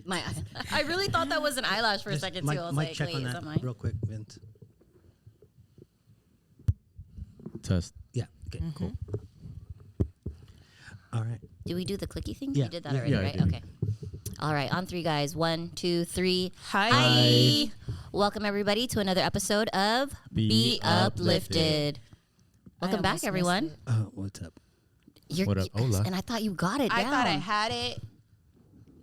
My I really thought that was an eyelash for a second too. I was like, check wait, on is that that mine? real quick, Vince. Test. Yeah. Okay. Cool. All right. Do we do the clicky thing? Yeah. We did that Yeah. already, Yeah, I right? did. Okay. All right, on 3, guys. 1, 2, 3. Hi. Welcome everybody to another episode of Be Uplifted. Welcome back, almost everyone. missed it. What's up? What up? Hola. And I thought you got it I down. thought I had it,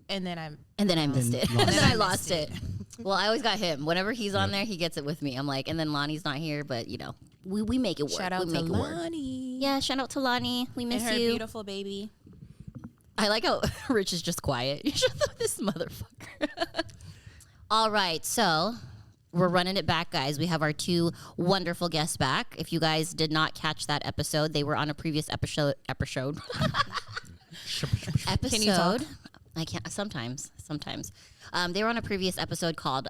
and then And then I missed it. lost And then it. I lost it. Well, I always got him. Whenever he's on there, he gets it with me. I'm like, and then Lonnie's not here, but you know, we make it work. shout out we to make it work. Lonnie. Yeah, shout out to Lonnie. We and miss her you. beautiful baby. I like how Rich is just quiet. You should throw this motherfucker. All right, so we're running it back, guys. We have our 2 wonderful guests back. If you guys did not catch that episode, they were on a previous episode. Can you talk? I can't. Sometimes. They were on a previous episode called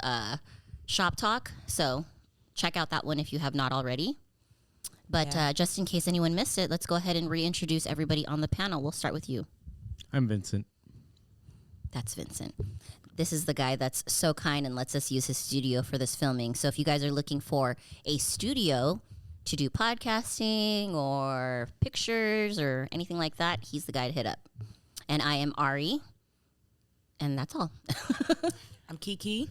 Shop Talk. So check out that one if you have not already. But Yeah. just in case anyone missed it, let's go ahead and reintroduce everybody on the panel. We'll start with you. I'm Vincent. That's Vincent. This is the guy that's so kind and lets us use his studio for this filming. So if you guys are looking for a studio to do podcasting or pictures or anything like that, he's the guy to hit up. And I am Ari. And that's all. I'm Kiki.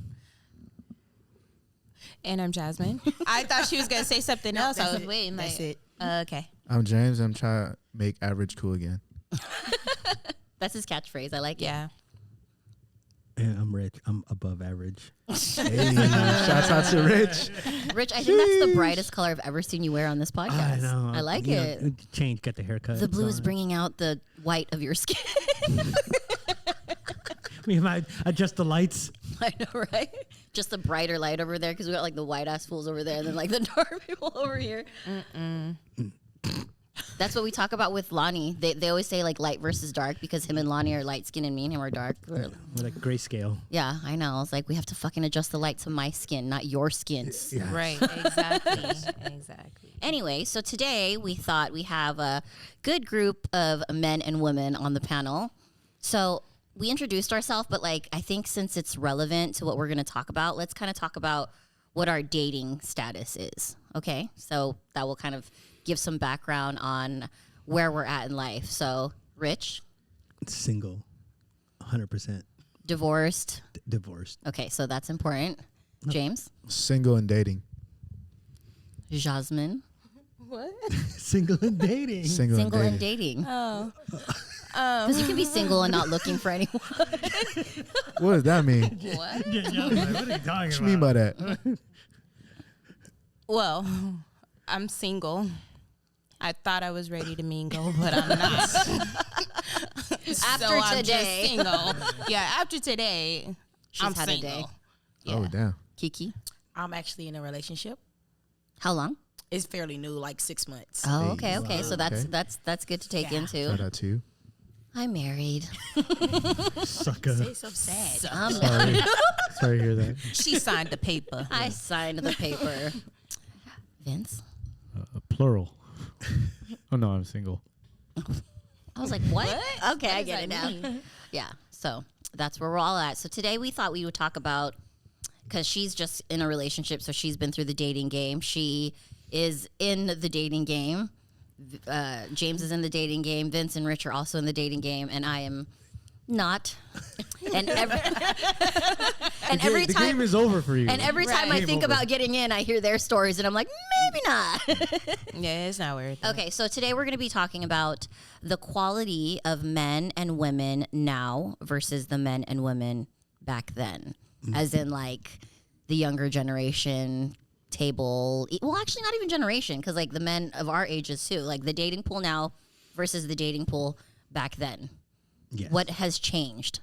And I'm Jasmine. I thought she was gonna say something else. I was waiting. That's like, it. Okay. I'm James. I'm trying to make average cool again. That's his catchphrase. I like it. Yeah. And I'm Rich. I'm above average. Hey, shouts out to Rich. Rich, I think that's the brightest color I've ever seen you wear on this podcast. I know. I like you know, it. change, get the haircut. The blue is on. bringing out the white of your skin. We might adjust the lights. I know, right? Just the brighter light over there because we got like the white ass fools over there and then like the dark people over here. That's what we talk about with Lonnie. They always say like light versus dark because him and Lonnie are light skin and me and him are dark. With a grayscale. Yeah, I know. It's like we have to fucking adjust the light to my skin, not your skins. Yeah. Right. Exactly. Exactly. Anyway, so today we thought we have a good group of men and women on the panel. So we introduced ourselves, but like I think since it's relevant to what we're going to talk about, let's kind of talk about what our dating status is. Okay, so that will kind of give some background on where we're at in life. So, Rich, Single. 100%. divorced. Divorced. Okay, so that's important. James, Single and dating. Jasmine, What? Single and dating. Single, single and and dating. dating. Oh. Because you can be single and not looking for anyone. What does that mean? What? What are you talking What you mean by that? Well, I'm single. I thought I was ready to mingle, but I'm not. After so I'm today. just single. Yeah, after today, She's I'm had a single. day. Oh, damn. Kiki, I'm actually in a relationship. how long? It's fairly new, like 6 months. Oh, Hey. okay. So Okay. that's good to take Yeah. into. Shout out to you. I'm married. Sucker. It's so sad. Sorry. Sorry to hear that. She signed the paper. I signed the paper. Vince, Plural. Oh, no, I'm single. I was like, what? What? Okay, What I does get it that now. Yeah. So that's where we're all at. So today we thought we would talk about because she's just in a relationship, so she's been through the dating game. She is in the dating game. James is in the dating game. Vince and Rich are also in the dating game, and I am not. And every The game is over for you. and every time I Right. think Game over. about getting in, I hear their stories, and I'm like, maybe not. Yeah, it's not worth it. Okay, so today we're going to be talking about the quality of men and women now versus the men and women back then, as in like the younger generation table. Well, actually, not even generation, because like the men of our ages too, like the dating pool now versus the dating pool back then. Yes. What has changed?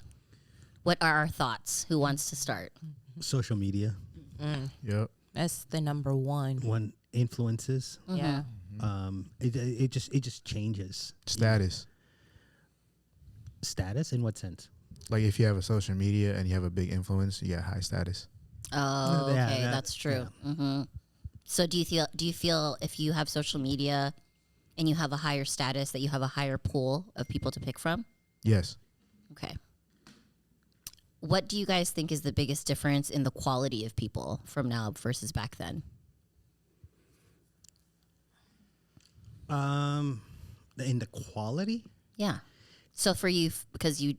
What are our thoughts? Who wants to start? Social media. Yep. That's the number one. One influences. Yeah. It just changes. Status. Status in what sense? Like if you have a social media and you have a big influence, you get high status. Oh, okay, Yeah, that's true. So do you feel if you have social media and you have a higher status that you have a higher pool of people to pick from? Yes. Okay. what do you guys think is the biggest difference in the quality of people from now versus back then? In the quality, Yeah. So for you, because you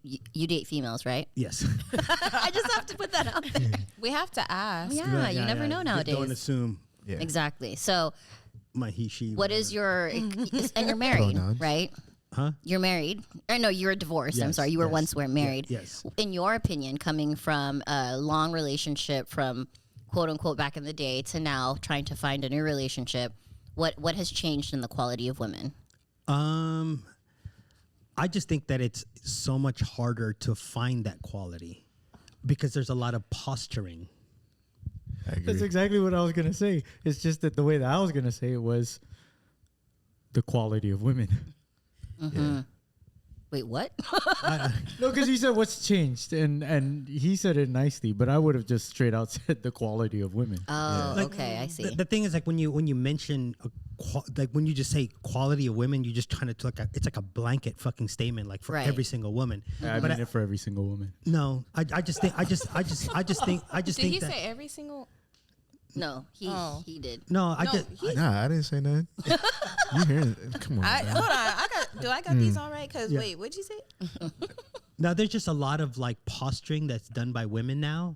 date females, right? yes. I just have to put that out there. We have to ask. Yeah, you never know Just nowadays. Don't assume Yeah. Exactly. So my he she. what is your and you're married, Pronouns. right? Huh? You're married. Or no, you were divorced. I'm Yes, sorry. You were yes, once were married. Yes. In your opinion, coming from a long relationship from quote unquote back in the day to now trying to find a new relationship, what has changed in the quality of women? I just think that it's so much harder to find that quality because there's a lot of posturing. I agree. That's exactly what I was gonna say. It's just that the way that I was gonna say it was the quality of women. Wait, what? No, because you said what's changed, and he said it nicely, but I would have just straight out said the quality of women. Oh, Like, okay, I see. The thing is, like when you mention like when you just say quality of women, you just trying to it's like a blanket fucking statement, like for Right. every single woman. I But mean it for every single woman. no, I just think Did think he that say every single? No, Oh. he did. no, I No, just he- Nah, I didn't say nothing. You hearing? Come on. I, man. hold on. Do I got these all right? Because Yeah. wait, what'd you say? now there's just a lot of like posturing that's done by women now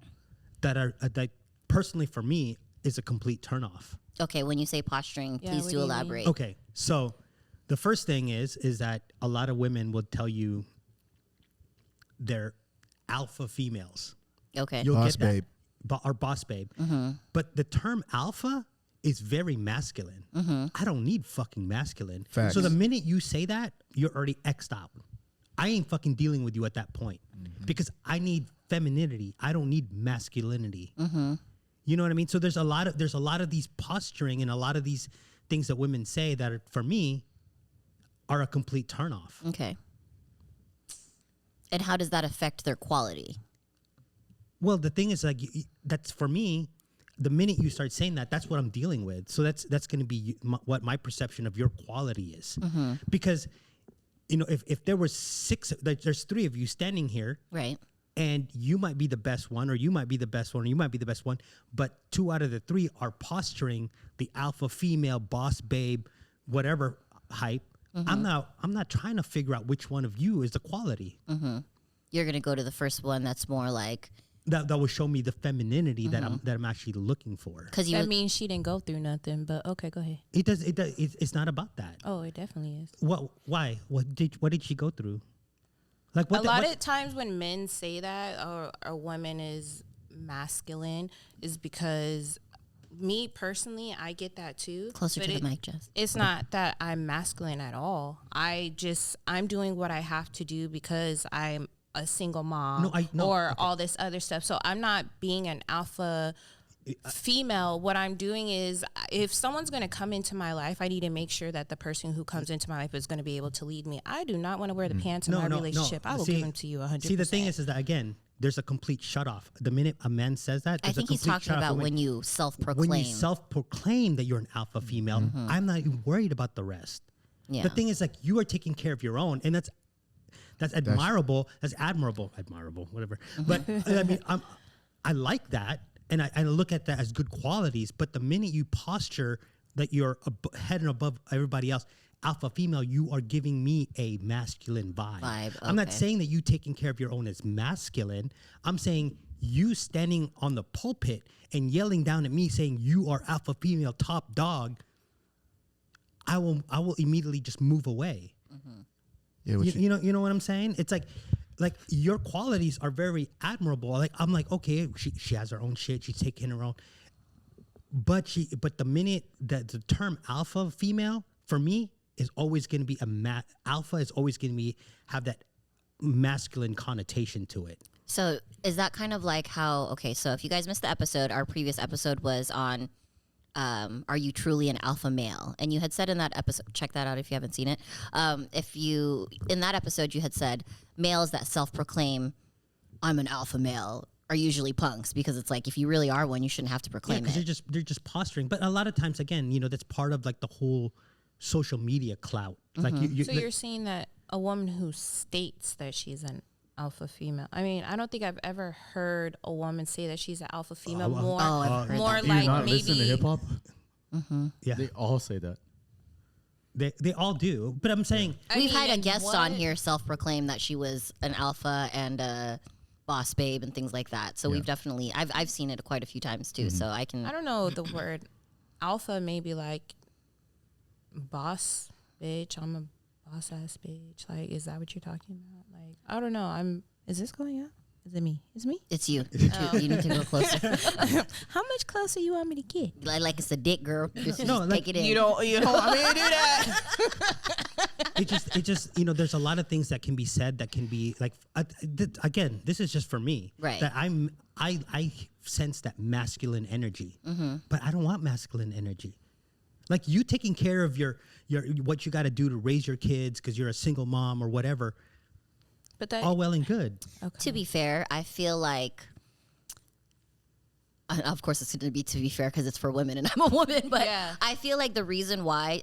that are that personally for me is a complete turnoff. Okay, when you say posturing, Yeah, please what do do you mean? elaborate. Okay, so the first thing is that a lot of women will tell you they're alpha females. Okay. You'll Boss get that. babe. Or boss babe. But the term alpha is very masculine. I don't need fucking masculine. Facts. So the minute you say that, you're already X'd out. I ain't fucking dealing with you at that point because I need femininity. I don't need masculinity. You know what I mean? So there's a lot of these posturing and a lot of these things that women say that are, for me are a complete turnoff. Okay. And how does that affect their quality? Well, the thing is, like, that's for me. The minute you start saying that, that's what I'm dealing with. So that's going to be what my perception of your quality is. Because, you know, if there was there's three of you standing here, Right. and you might be the best one, or you might be the best one, or you might be the best one, but two out of the three are posturing the alpha female boss babe, whatever hype. I'm not trying to figure out which one of you is the quality. You're going to go to the first one that's more like, That will show me the femininity that I'm actually looking for. because you That means she didn't go through nothing. But okay, go ahead. It's not about that. Oh, it definitely is. Why? What did she go through? Like A lot of times when men say that or a woman is masculine is because me personally, I get that too. closer but to the mic, Jess. It's not that I'm masculine at all. I'm doing what I have to do because I'm a single mom or all this other stuff. So I'm not being an alpha female. What I'm doing is if someone's going to come into my life, I need to make sure that the person who comes into my life is going to be able to lead me. I do not want to wear the pants in my relationship. I will give them to you 100%. See, the thing is that again, there's a complete shut off. The minute a man says that, I there's think a he's complete talking shut off. about And when you self-proclaim. when you self-proclaim that you're an alpha female, I'm not even worried about the rest. Yeah. The thing is, like, you are taking care of your own, and that's admirable. That's admirable, whatever. But I mean, I like that, and I look at that as good qualities. But the minute you posture that you're head and above everybody else, alpha female, you are giving me a masculine vibe. I'm not okay. saying that you taking care of your own is masculine. I'm saying you standing on the pulpit and yelling down at me saying you are alpha female top dog. I will immediately just move away. Yeah, what You know what I'm saying? It's like your qualities are very admirable. Like I'm like, okay, she has her own shit. She's taking her own. But the minute that the term alpha female for me is always going to be alpha is always going to have that masculine connotation to it. So is that kind of like how, okay, so if you guys missed the episode, our previous episode was on are you truly an alpha male? And you had said in that episode, check that out if you haven't seen it. In that episode, you had said males that self-proclaim, I'm an alpha male, are usually punks, because it's like, if you really are one, you shouldn't have to proclaim because it. they're just posturing. But a lot of times, again, you know, that's part of like the whole social media clout. Like So you're saying that a woman who states that she's an alpha female. I mean, I don't think I've ever heard a woman say that she's an alpha female. I've heard More that. Do you like not listen to maybe. hip hop? Yeah, They all say that. they all do. But I'm saying, We've had a and guest on what- here self-proclaim that she was an alpha and a boss babe and things like that. So we've definitely, I've seen it quite a few times too. So I can. I don't know the word alpha. Maybe like boss bitch. I'm a boss ass bitch. Like, is that what you're talking about? Like, I don't know. Is this going up? Is it me? It's me. It's you. You need to go closer. How much closer you want me to get? like it's a dick, girl. Just like, take it in. You don't want me to do that. it just there's a lot of things that can be said that can be like again, this is just for me, Right. that I sense that masculine energy, but I don't want masculine energy. Like you taking care of your what you got to do to raise your kids because you're a single mom or whatever, But that all well and good. To be fair, I feel like, of course, it's going to be fair because it's for women and I'm a woman. But Yeah. I feel like the reason why,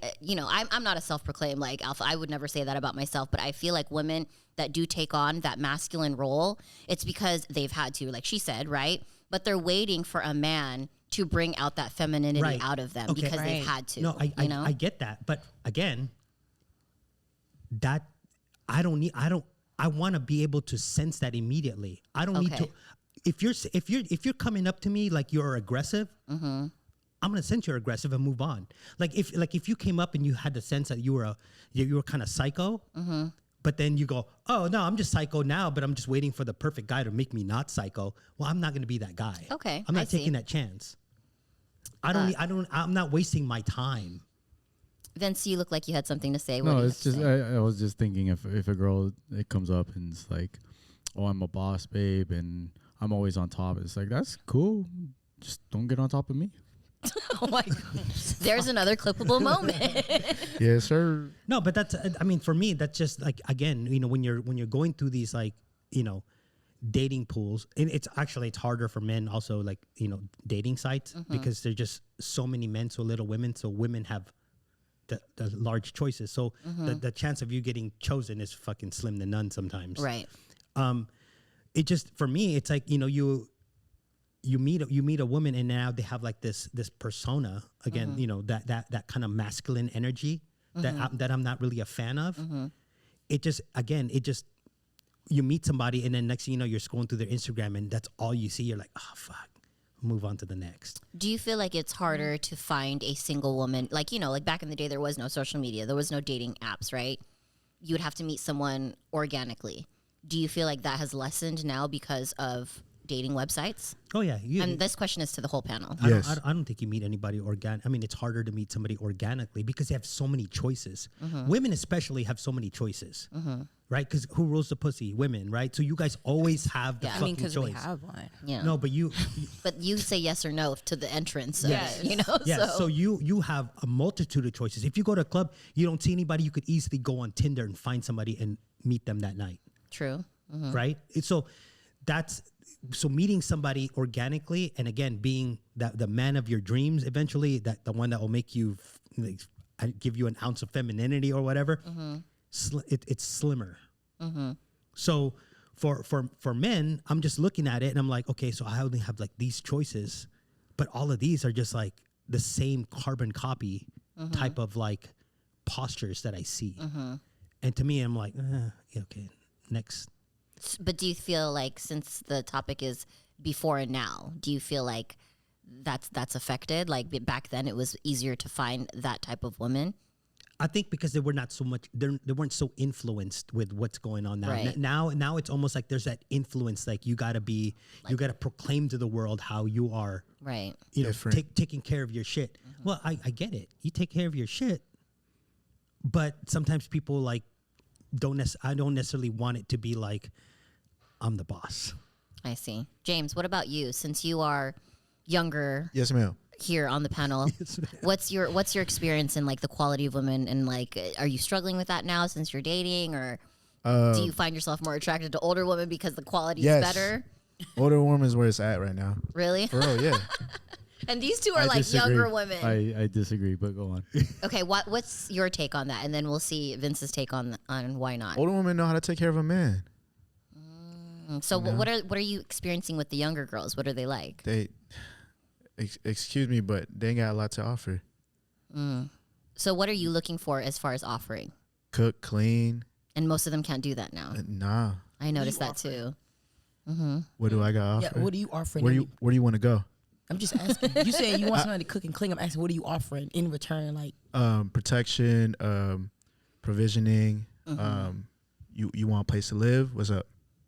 I'm not a self-proclaimed like alpha. I would never say that about myself. But I feel like women that do take on that masculine role, it's because they've had to, like she said, right? But they're waiting for a man to bring out that femininity Right. out of them Okay. because Right. they've had to. No, I get that, but again, that I want to be able to sense that immediately. I don't need Okay. to. If you're coming up to me like you're aggressive, I'm gonna sense you're aggressive and move on. Like if you came up and you had the sense that you were kind of psycho, but then you go, oh no, I'm just psycho now, but I'm just waiting for the perfect guy to make me not psycho. Well, I'm not gonna be that guy. Okay, I'm I not see. taking that chance. I'm not wasting my time. Vince, you look like you had something to say. What do No, you it's have to just say? I was just thinking if a girl it comes up and it's like, oh, I'm a boss babe and I'm always on top. It's like that's cool. Just don't get on top of me. Oh my God. There's another clippable moment. Yes, sir. No, but that's I mean for me that's just like again, when you're going through these like, dating pools, and it's harder for men also, like, dating sites because there's just so many men, so little women, so women have the large choices. So the chance of you getting chosen is fucking slim to none sometimes. Right. It just for me it's like, you meet a woman and now they have like this persona again, that kind of masculine energy that I'm not really a fan of. It just you meet somebody and then next thing you know you're scrolling through their Instagram and that's all you see. You're like, oh fuck, move on to the next. Do you feel like it's harder to find a single woman? Like, like back in the day, there was no social media, there was no dating apps, right? You would have to meet someone organically. Do you feel like that has lessened now because of dating websites? Oh yeah, And this question is to the whole panel. Yes. I don't think you meet anybody organic. I mean, it's harder to meet somebody organically because they have so many choices. Women especially have so many choices, right? Because who rules the pussy? Women, right? So you guys always have the Yeah. I fucking because choice. we have one. Yeah. No, but But you say yes or no to the entrance. Of Yes. it, yeah. So, So you have a multitude of choices. If you go to a club, you don't see anybody, you could easily go on Tinder and find somebody and meet them that night, true. right? So meeting somebody organically, and again being the man of your dreams eventually, that the one that will make you give you an ounce of femininity or whatever, it's slimmer. So for men, I'm just looking at it and I'm like, okay, so I only have like these choices, but all of these are just like the same carbon copy type of like postures that I see. And to me, I'm like, yeah, okay, next. But do you feel like, since the topic is before and now, do you feel like that's affected? Like back then, it was easier to find that type of woman. I think because they were not so much, they weren't so influenced with what's going on now. Right. Now it's almost like there's that influence. Like you gotta proclaim to the world how you are, Right. Different. taking care of your shit. Well, I get it. You take care of your shit, but sometimes people like I don't necessarily want it to be like I'm the boss. I see. James, what about you? Since you are younger Yes, ma'am. here on the panel, what's your experience in like the quality of women, and like are you struggling with that now since you're dating, or do you find yourself more attracted to older women because the quality Yes. is better? Older woman is where it's at right now. Really? For real, yeah. And these two are I like disagree. younger women. I disagree, but go on. Okay, what's your take on that? And then we'll see Vince's take on why not. Older women know how to take care of a man. So what are you experiencing with the younger girls? What are they like? They, excuse me, but they ain't got a lot to offer. So what are you looking for as far as offering? Cook, clean. And most of them can't do that now. Nah. I noticed that too. What do I got to Yeah, offer? what are you offering? Where do you want to go? I'm just asking. You saying you want somebody to cook and clean. I'm asking, what are you offering in return? Like, Protection, provisioning. You want a place to live? What's up?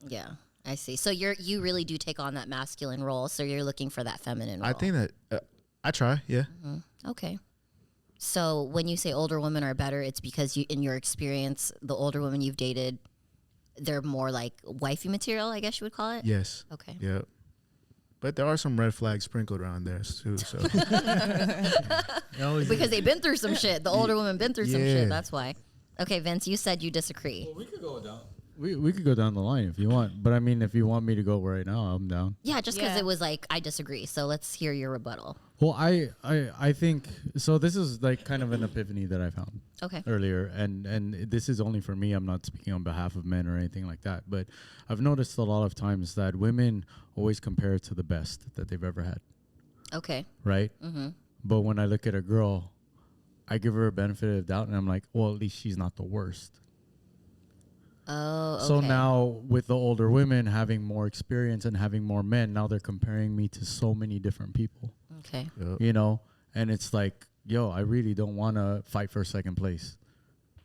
Yeah, I see. So you really do take on that masculine role. So you're looking for that feminine role. I think that I try. Yeah. Okay. So when you say older women are better, it's because in your experience, the older women you've dated, they're more like wifey material, I guess you would call it? Yes. Okay. Yep. But there are some red flags sprinkled around there too. So Because they've been through some shit. The older women been through some shit. Yeah. That's why. Okay, Vince, you said you disagree. Well, we could go down. We could go down the line if you want, but I mean, if you want me to go right now, I'm down. Yeah, just because Yeah. it was like, I disagree. So let's hear your rebuttal. Well, I think so. This is like kind of an epiphany that I found Okay. earlier, and this is only for me. I'm not speaking on behalf of men or anything like that, but I've noticed a lot of times that women always compare to the best that they've ever had, Okay. right? But when I look at a girl, I give her a benefit of the doubt, and I'm like, well, at least she's not the worst. Oh, okay. So now with the older women having more experience and having more men, now they're comparing me to so many different people, Okay. yep. you know? And it's like, yo, I really don't want to fight for second place.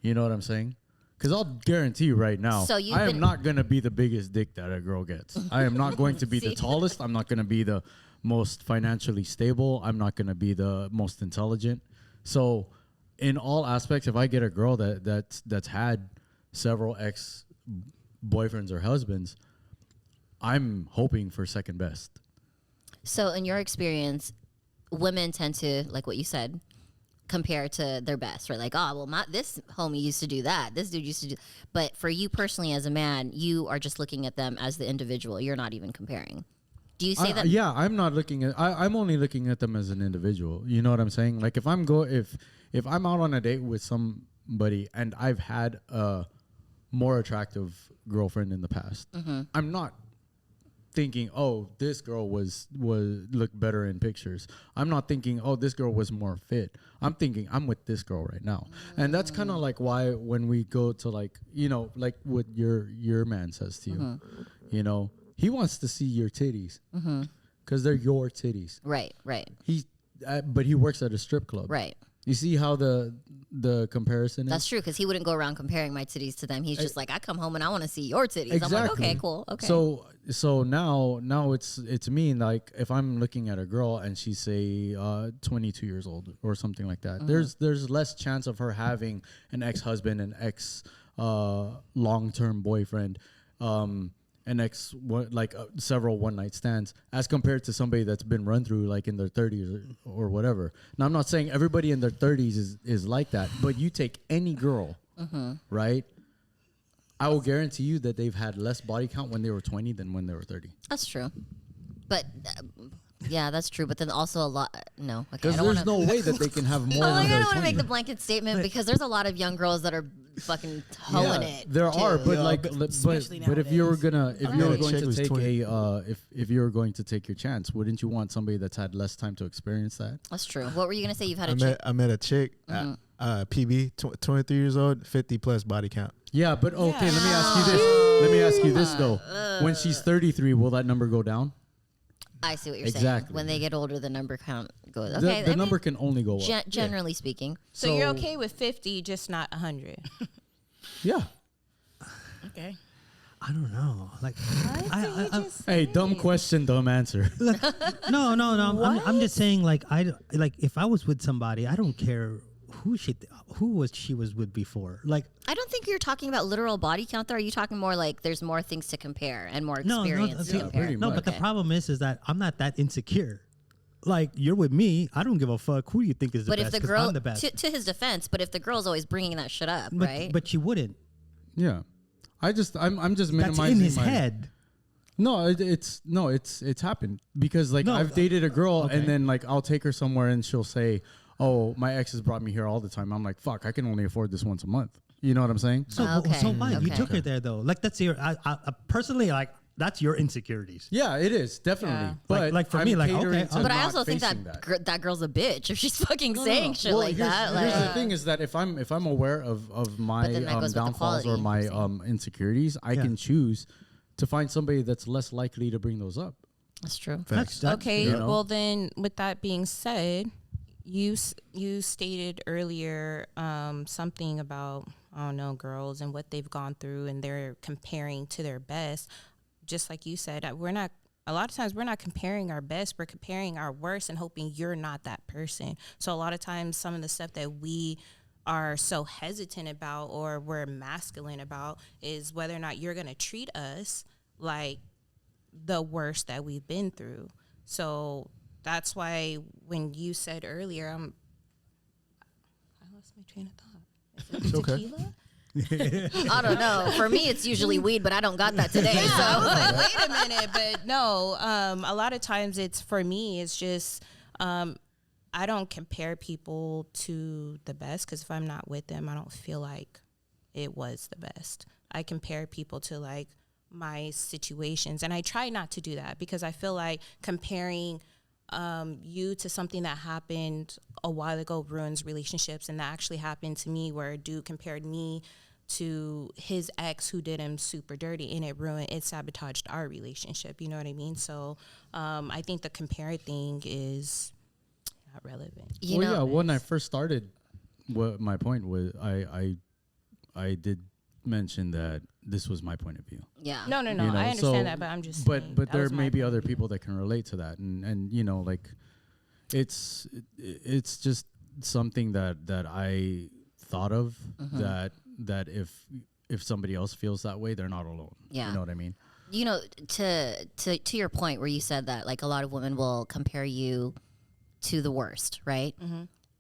You know what I'm saying? Because I'll guarantee you right now, So you've I am been- not going to be the biggest dick that a girl gets. I am not going to be the See? tallest. I'm not going to be the most financially stable. I'm not going to be the most intelligent. So in all aspects, if I get a girl that's had several ex-boyfriends or husbands, I'm hoping for second best. So in your experience, women tend to, like what you said, compare to their best, right? Like, oh, well, this homie used to do that. This dude used to do. But for you personally as a man, you are just looking at them as the individual. You're not even comparing. Do you say that? Yeah, I'm not looking at. I'm only looking at them as an individual. You know what I'm saying? Like if I'm out on a date with somebody and I've had a more attractive girlfriend in the past, I'm not thinking, oh, this girl was looked better in pictures. I'm not thinking, oh, this girl was more fit. I'm thinking, I'm with this girl right now. And that's kind of like why when we go to like, you know, like what your man says to you, you know, he wants to see your titties because they're your titties. Right. But he works at a strip club. Right. You see how the comparison is? That's true, because he wouldn't go around comparing my titties to them. He's just like, I come home and I want to see your titties. Exactly. I'm like, okay, cool. Okay. So now it's me. Like if I'm looking at a girl and she's say 22 years old or something like that, there's less chance of her having an ex-husband, an ex long-term boyfriend, several one-night stands as compared to somebody that's been run through like in their 30s or whatever. Now I'm not saying everybody in their 30s is like that, but you take any girl, right? I will guarantee you that they've had less body count when they were 20 than when they were 30. That's true. But yeah, that's true. But then also a lot. No, okay. Because there's no way that they can have more I than don't they're want to make 20. the blanket statement because there's a lot of young girls that are fucking hoeing it. There too. are, but Yeah, like, but but especially if you were nowadays. gonna, if you met were a going chick to who's take 20. if you were going to take your chance, wouldn't you want somebody that's had less time to experience that? That's true. What were you gonna say? You've had a chick. I met a chick, PB, 23 years old, 50 plus body count. Yeah, but okay, let me ask you this. Let me ask you this though: when she's 33, will that number go down? I see what you're saying. Exactly. When they get older, the number count goes. The- Okay, the number can only go up. generally speaking. So you're okay with 50, just not 100. Yeah. Okay. I don't know. Like, Hey, dumb question, dumb answer. no. I'm just saying, like, if I was with somebody, I don't care who she was with before. Like, I don't think you're talking about literal body count there. Are you talking more like there's more things to compare and more experience to compare? pretty no. much. But the problem is that I'm not that insecure. Like, you're with me, I don't give a fuck who you think is the But best. if the 'cause girl, I'm the best. to his defense, but if the girl's always bringing that shit up, but, right? But she wouldn't. Yeah. I'm just minimizing That's in his my head. No, it's happened because like No, I've dated a girl okay. and then like I'll take her somewhere and she'll say, "Oh, my ex has brought me here all the time." I'm like, "Fuck, I can only afford this once a month." You know what I'm saying? So Okay, what? You okay. took her there though. Like, that's your. I personally, like, that's your insecurities. Yeah, it is definitely. Yeah. But Like for I'm me, like, catering okay, to But I not also think facing that that girl's a bitch if she's fucking saying shit Well, like here's, that. Here's Like, the thing is that if I'm aware of my then that goes with the downfalls or quality, my insecurities, I can choose to find somebody that's less likely to bring those up. that's true. That's Okay, you know? well then, with that being said, you stated earlier something about, I don't know, girls and what they've gone through, and they're comparing to their best. Just like you said, we're not. A lot of times we're not comparing our best, we're comparing our worst and hoping you're not that person. So a lot of times some of the stuff that we are so hesitant about or we're masculine about is whether or not you're going to treat us like the worst that we've been through. So that's why when you said earlier, I lost my train of thought. Is it okay. tequila? I don't know. For me, it's usually weed, but I don't got that today. I was So like, wait a minute, but no. A lot of times, it's for me. It's just I don't compare people to the best because if I'm not with them, I don't feel like it was the best. I compare people to like my situations, and I try not to do that because I feel like comparing you to something that happened a while ago ruins relationships, and that actually happened to me where a dude compared me to his ex who did him super dirty, and it sabotaged our relationship. You know what I mean? So I think the compare thing is not relevant. When I first started, what my point was, I did mention that this was my point of view. yeah. No. You know, I understand so- that, but I'm just. But saying, but that there was my may be point other of view. people that can relate to that, and you know, like it's just something that I thought of that if somebody else feels that way, they're not alone. Yeah. You know what I mean? You know, to your point where you said that like a lot of women will compare you to the worst, right?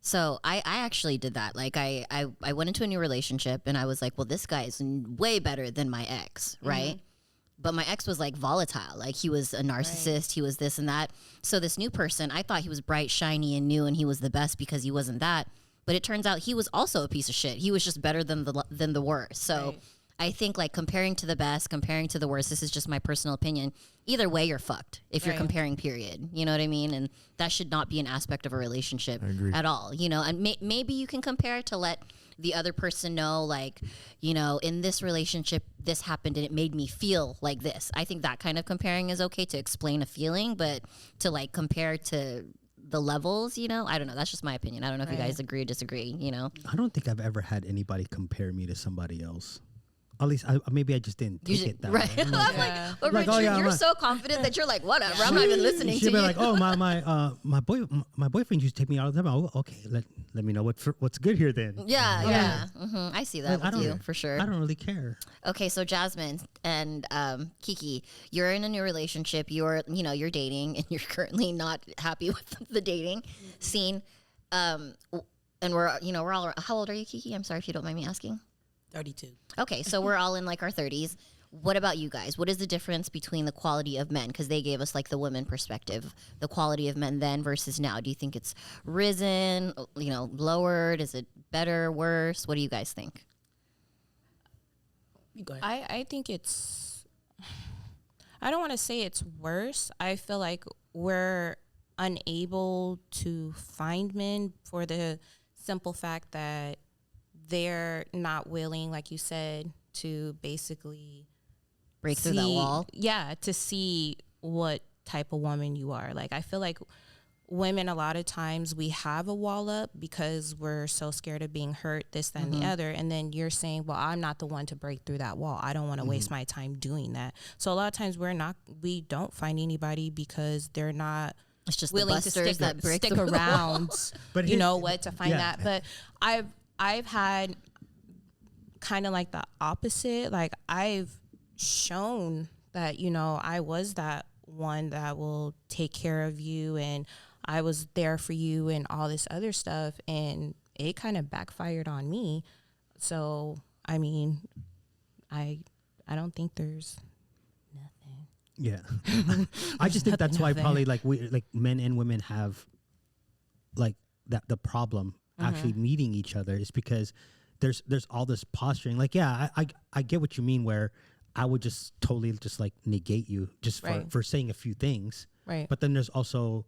So I actually did that. Like I went into a new relationship and I was like, well, this guy is way better than my ex, right? But my ex was like volatile. Like he was a narcissist. He was this and that. So this new person, I thought he was bright, shiny, and new, and he was the best because he wasn't that. But it turns out he was also a piece of shit. He was just better than the worst. So I think like comparing to the best, comparing to the worst. This is just my personal opinion. Either way, you're fucked if you're comparing. Period. You know what I mean? And that should not be an aspect of a relationship at all. You know, and maybe you can compare to let the other person know, like, you know, in this relationship, this happened and it made me feel like this. I think that kind of comparing is okay to explain a feeling, but to like compare to the levels, you know, I don't know. That's just my opinion. I don't know if you guys agree or disagree, you know. I don't think I've ever had anybody compare me to somebody else. At least maybe I just didn't take it that way. I'm like, But Like, Richard, oh, yeah, you're right. so confident that you're like, whatever. I'm not even listening to she'd be you. like, "Oh, my boyfriend used to take me all the time." Oh, okay, let me know what's good here then. Yeah. I see that I with you don't- for sure. I don't really care. Okay, so Jasmine and Kiki, you're in a new relationship. You're dating, and you're currently not happy with the dating scene. And we're all. How old are you, Kiki? I'm sorry if you don't mind me asking. 32. Okay, so we're all in like our 30s. What about you guys? What is the difference between the quality of men? Because they gave us like the women perspective, the quality of men then versus now. Do you think it's risen, lowered? Is it better, worse? What do you guys think? You go ahead. I think it's. I don't want to say it's worse. I feel like we're unable to find men for the simple fact that they're not willing, like you said, to basically Break through that wall? Yeah, to see what type of woman you are. Like, I feel like women, a lot of times, we have a wall up because we're so scared of being hurt, this, that, and the other. And then you're saying, well, I'm not the one to break through that wall. I don't want to waste my time doing that. So a lot of times we don't find anybody because they're not It's just willing the to busters that break stick through the wall. around, But you here- know what, to find yeah. that. But I've had kind of like the opposite. Like I've shown that, I was that one that will take care of you and I was there for you and all this other stuff, and it kind of backfired on me. So, I mean, I don't think there's nothing. Yeah, I just think that's why nothing. probably like men and women have like that the problem actually meeting each other is because there's all this posturing. Like, yeah, I get what you mean where I would just totally just like negate you just for saying a few things. Right. But then there's also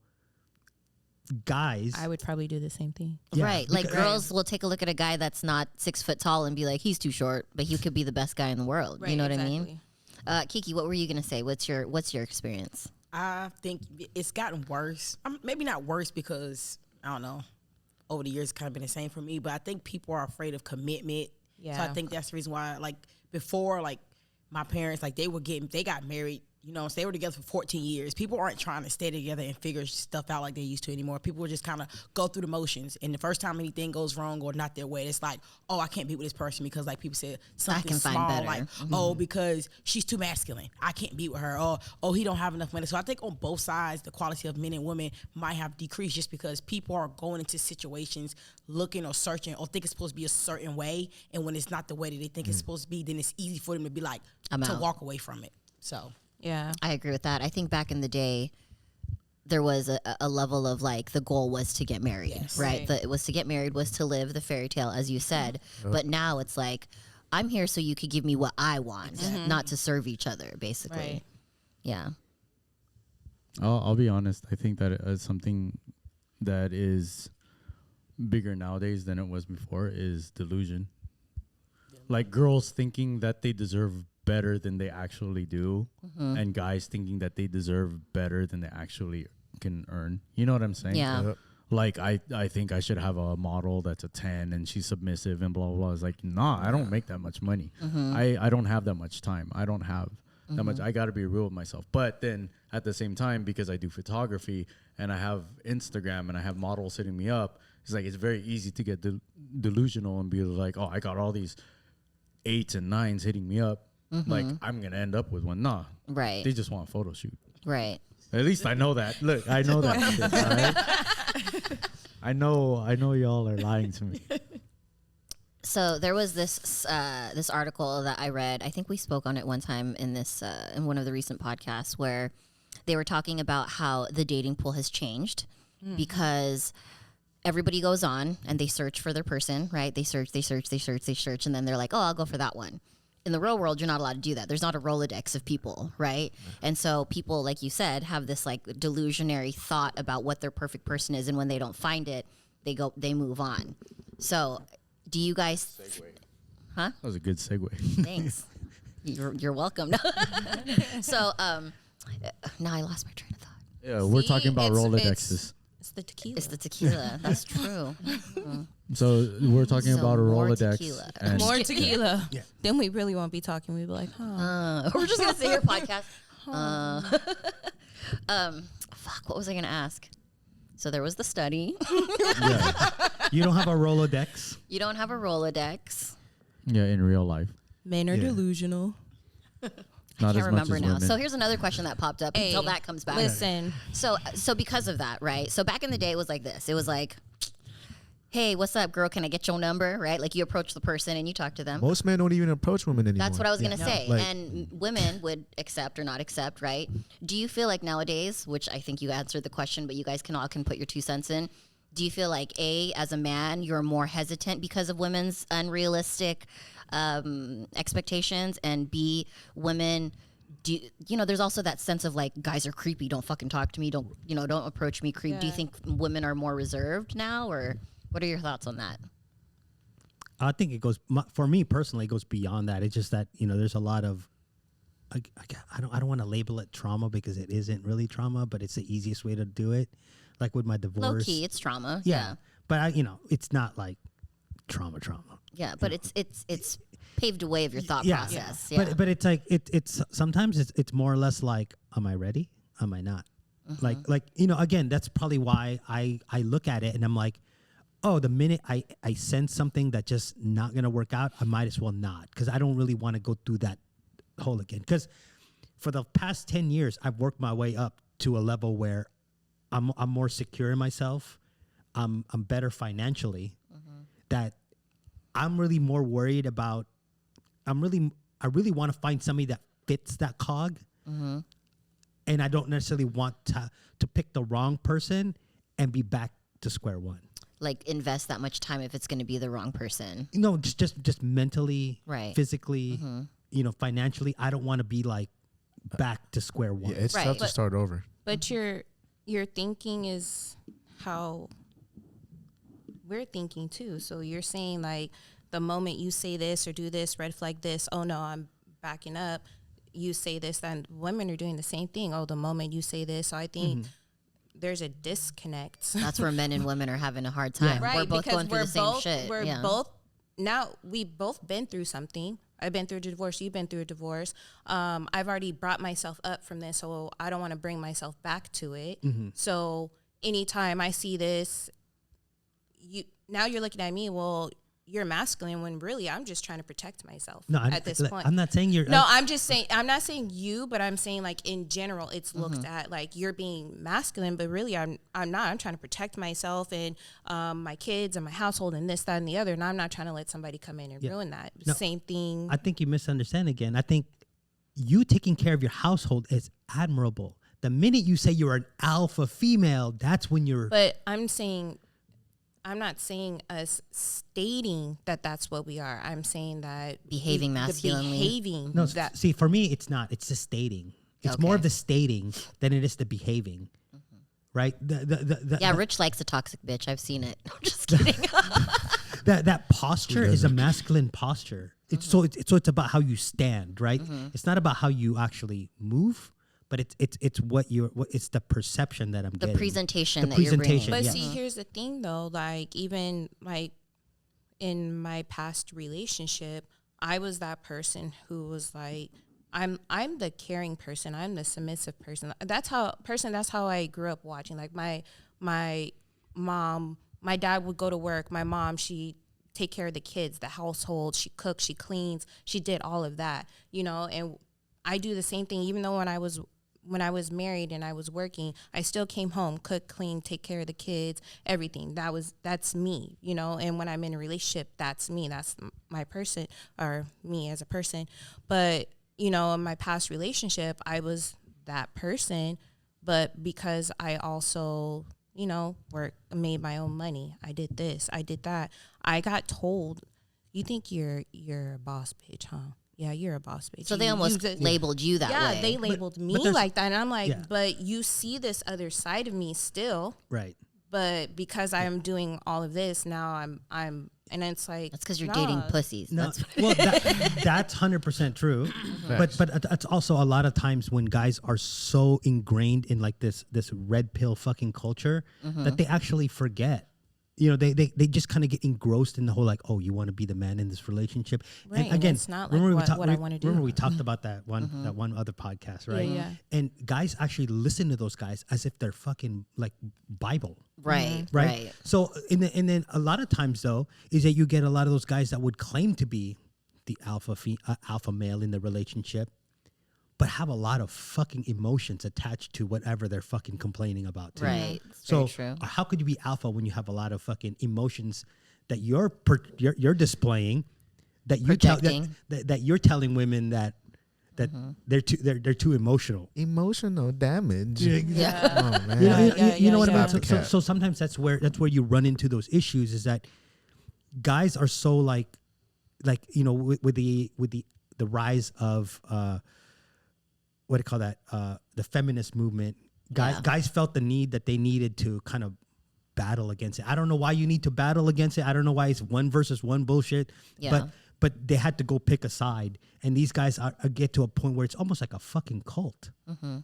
guys. I would probably do the same thing. Yeah, right. Like girls will take a look at a guy that's not 6 foot tall and be like, he's too short, but he could be the best guy in the world. Right, You know what I mean? Kiki, what were you gonna say? What's your experience? I think it's gotten worse. Maybe not worse because I don't know. Over the years, it's kind of been the same for me. But I think people are afraid of commitment. Yeah. So I think that's the reason why, like before, like my parents, like they got married. You know, so they were together for 14 years. People aren't trying to stay together and figure stuff out like they used to anymore. People just kind of go through the motions. And the first time anything goes wrong or not their way, it's like, oh, I can't be with this person because, like people said, something can find small, better. like, oh, because she's too masculine. I can't be with her. Oh, he don't have enough money. So I think on both sides, the quality of men and women might have decreased just because people are going into situations looking or searching or think it's supposed to be a certain way. And when it's not the way that they think it's supposed to be, then it's easy for them to be like, to walk away from it. So. Yeah. I agree with that. I think back in the day, there was a level of like the goal was to get married, right? It was to get married, was to live the fairy tale, as you said. But now it's like, I'm here so you could give me what I want, not to serve each other, basically. Right. Yeah. I'll be honest. I think that it's something that is bigger nowadays than it was before is delusion. Like girls thinking that they deserve better than they actually do, and guys thinking that they deserve better than they actually can earn. You know what I'm saying? Yeah. Like I think I should have a model that's a 10 and she's submissive and blah blah blah. It's like, nah, I don't make that much money. I don't have that much time. I don't have that much. I got to be real with myself. But then at the same time, because I do photography and I have Instagram and I have models hitting me up, it's like it's very easy to get delusional and be like, oh, I got all these 8s and 9s hitting me up. Like I'm gonna end up with one. Nah, Right. They just want a photo shoot. Right. At least I know that. Look, I know that. Shit, all right? I know y'all are lying to me. So there was this this article that I read. I think we spoke on it one time in this in one of the recent podcasts where they were talking about how the dating pool has changed because everybody goes on and they search for their person, right? They search, and then they're like, oh, I'll go for that one. In the real world, you're not allowed to do that. There's not a Rolodex of people, right? And so people, like you said, have this like delusionary thought about what their perfect person is, and when they don't find it, they move on. So, do you guys? Huh? That was a good segue. Thanks. You're welcome. So, now I lost my train of thought. Yeah, we're talking about Rolodexes. It's the tequila. It's the tequila. That's true. So we're talking So about a more Rolodex. tequila. And More tequila. Yeah. Then we really won't be talking. We'll be like, We're just gonna say your podcast. Fuck. What was I gonna ask? So there was the study. You don't have a Rolodex. You don't have a Rolodex. yeah, in real life. men are delusional. Not I as can't much remember as now. women. So here's another question that popped up until that comes back. Listen, So because of that, right? So back in the day, it was like this. It was like, hey, what's up, girl? Can I get your number? Right? Like you approach the person and you talk to them. Most men don't even approach women anymore. That's what I was going to say. Like- And women would accept or not accept, right? Do you feel like nowadays, which I think you answered the question, but you guys can put your 2 cents in. Do you feel like as a man, you're more hesitant because of women's unrealistic expectations, and B, women, there's also that sense of like, guys are creepy. Don't fucking talk to me. Don't approach me, creep. Do you think women are more reserved now, or what are your thoughts on that? I think it goes for me personally. It goes beyond that. It's just that there's a lot of. I don't want to label it trauma because it isn't really trauma, but it's the easiest way to do it. Like with my divorce, Low key, it's trauma. Yeah, but it's not like trauma. Yeah, but it's paved a way of your thought Yeah. process. Yeah. But it's like it's sometimes it's more or less like, am I ready? Am I not? Like again, that's probably why I look at it and I'm like, oh, the minute I sense something that just not gonna work out, I might as well not, because I don't really want to go through that hole again. Because for the past 10 years, I've worked my way up to a level where I'm more secure in myself. I'm better financially. That I'm really more worried about. I really want to find somebody that fits that cog, and I don't necessarily want to pick the wrong person and be back to square one. Like invest that much time if it's going to be the wrong person. No, just mentally, Right. physically. financially, I don't want to be like back to square one. Yeah, it's tough to start over. But your thinking is how we're thinking too. So you're saying like the moment you say this or do this, red flag this, oh no, I'm backing up. You say this, and women are doing the same thing. Oh, the moment you say this, so I think there's a disconnect. That's where men and women are having a hard time. Right, we're both going through the same shit. We've both been through something. I've been through a divorce. You've been through a divorce. I've already brought myself up from this, so I don't want to bring myself back to it. So anytime I see this, now you're looking at me, well, you're masculine, when really I'm just trying to protect myself at this point. I'm not saying you're... I'm just saying, I'm not saying you, but I'm saying like in general, it's looked at like you're being masculine, but really I'm not. I'm trying to protect myself and my kids and my household and this, that, and the other. And I'm not trying to let somebody come in and ruin that. No, same thing. I think you misunderstand again. I think you taking care of your household is admirable. The minute you say you're an alpha female, that's when you're... But I'm not saying us stating that that's what we are. I'm saying that behaving masculinely. See, for me, it's not. It's the stating. It's more of the stating than it is the behaving, right? Rich likes a toxic bitch. I've seen it. I'm just kidding. that posture is a masculine posture. It's it's about how you stand, right? It's not about how you actually move. But it's it's the perception that I'm getting. The presentation that you're bringing. But see, here's the thing though, like even like in my past relationship, I was that person who was like, I'm the caring person, I'm the submissive person. That's how I grew up watching. Like my mom, my dad would go to work, my mom, she take care of the kids, the household, she cooks, she cleans, she did all of that, and I do the same thing. Even though when I was married and I was working, I still came home, cook, clean, take care of the kids, everything. That's me, and when I'm in a relationship, that's me. That's my person, or me as a person. But, in my past relationship, I was that person, but because I also, made my own money. I did this, I did that. I got told, you think you're a boss bitch, huh? Yeah, you're a boss bitch. So they almost labeled you that way. Yeah, they labeled me like that. And I'm like, but you see this other side of me still. Right. But because I'm doing all of this, now I'm and it's like... That's because you're dating pussies. No, that's 100% true. but it's also a lot of times when guys are so ingrained in like this red pill fucking culture that they actually forget. They just kind of get engrossed in the whole like, oh, you want to be the man in this relationship. Right. And again, it's not like what I want to do. Remember we talked about that one other podcast, right? Yeah. And guys actually listen to those guys as if they're fucking like Bible. Right. Right. So and then a lot of times though is that you get a lot of those guys that would claim to be the alpha male in the relationship, but have a lot of fucking emotions attached to whatever they're fucking complaining about too. Right. So true. How could you be alpha when you have a lot of fucking emotions that you're displaying, that you that you're telling women that they're too emotional. Emotional damage. Yeah, exactly. Yeah. You know what I mean? So sometimes that's where you run into those issues, is that guys are so like with the rise of what do you call that? The feminist movement. Guys felt the need that they needed to kind of battle against it. I don't know why you need to battle against it. I don't know why it's one versus one bullshit. Yeah. But they had to go pick a side. And these guys get to a point where it's almost like a fucking cult.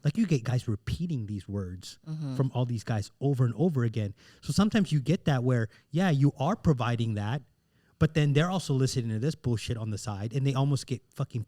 Like you get guys repeating these words from all these guys over and over again. So sometimes you get that where, you are providing that, but then they're also listening to this bullshit on the side, and they almost get fucking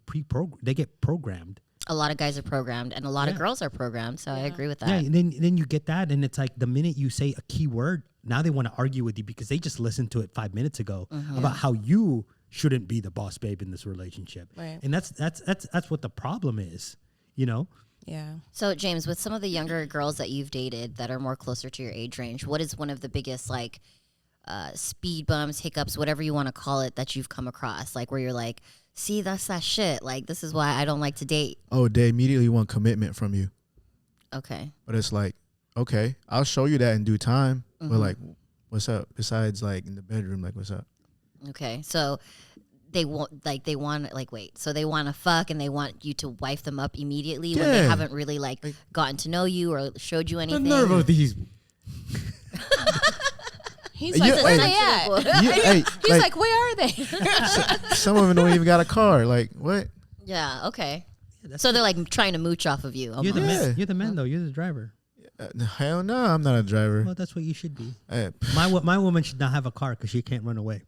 they get programmed. A lot of guys are programmed, and a lot of girls are programmed. So I agree with that. Yeah, and then you get that, and it's like the minute you say a key word, now they want to argue with you because they just listened to it 5 minutes ago about how you shouldn't be the boss babe in this relationship. Right. And that's what the problem is, Yeah. So James, with some of the younger girls that you've dated that are more closer to your age range, what is one of the biggest speed bumps, hiccups, whatever you want to call it, that you've come across? Like where you're like, see, that's that shit. Like, this is why I don't like to date. Oh, they immediately want commitment from you. Okay. But it's like, okay, I'll show you that in due time. But like, what's up? Besides like in the bedroom, like what's up? Okay. So they want wait, so they want to fuck and they want you to wife them up immediately when they haven't really like gotten to know you or showed you anything. The nerve of these. He's like, where they at? He's like, where are they? Some of them don't even got a car. Like, what? Yeah, okay. So they're like trying to mooch off of you. You're the man. You're the man, though. You're the driver. Hell no, I'm not a driver. Well, that's what you should be. My woman should not have a car because she can't run away.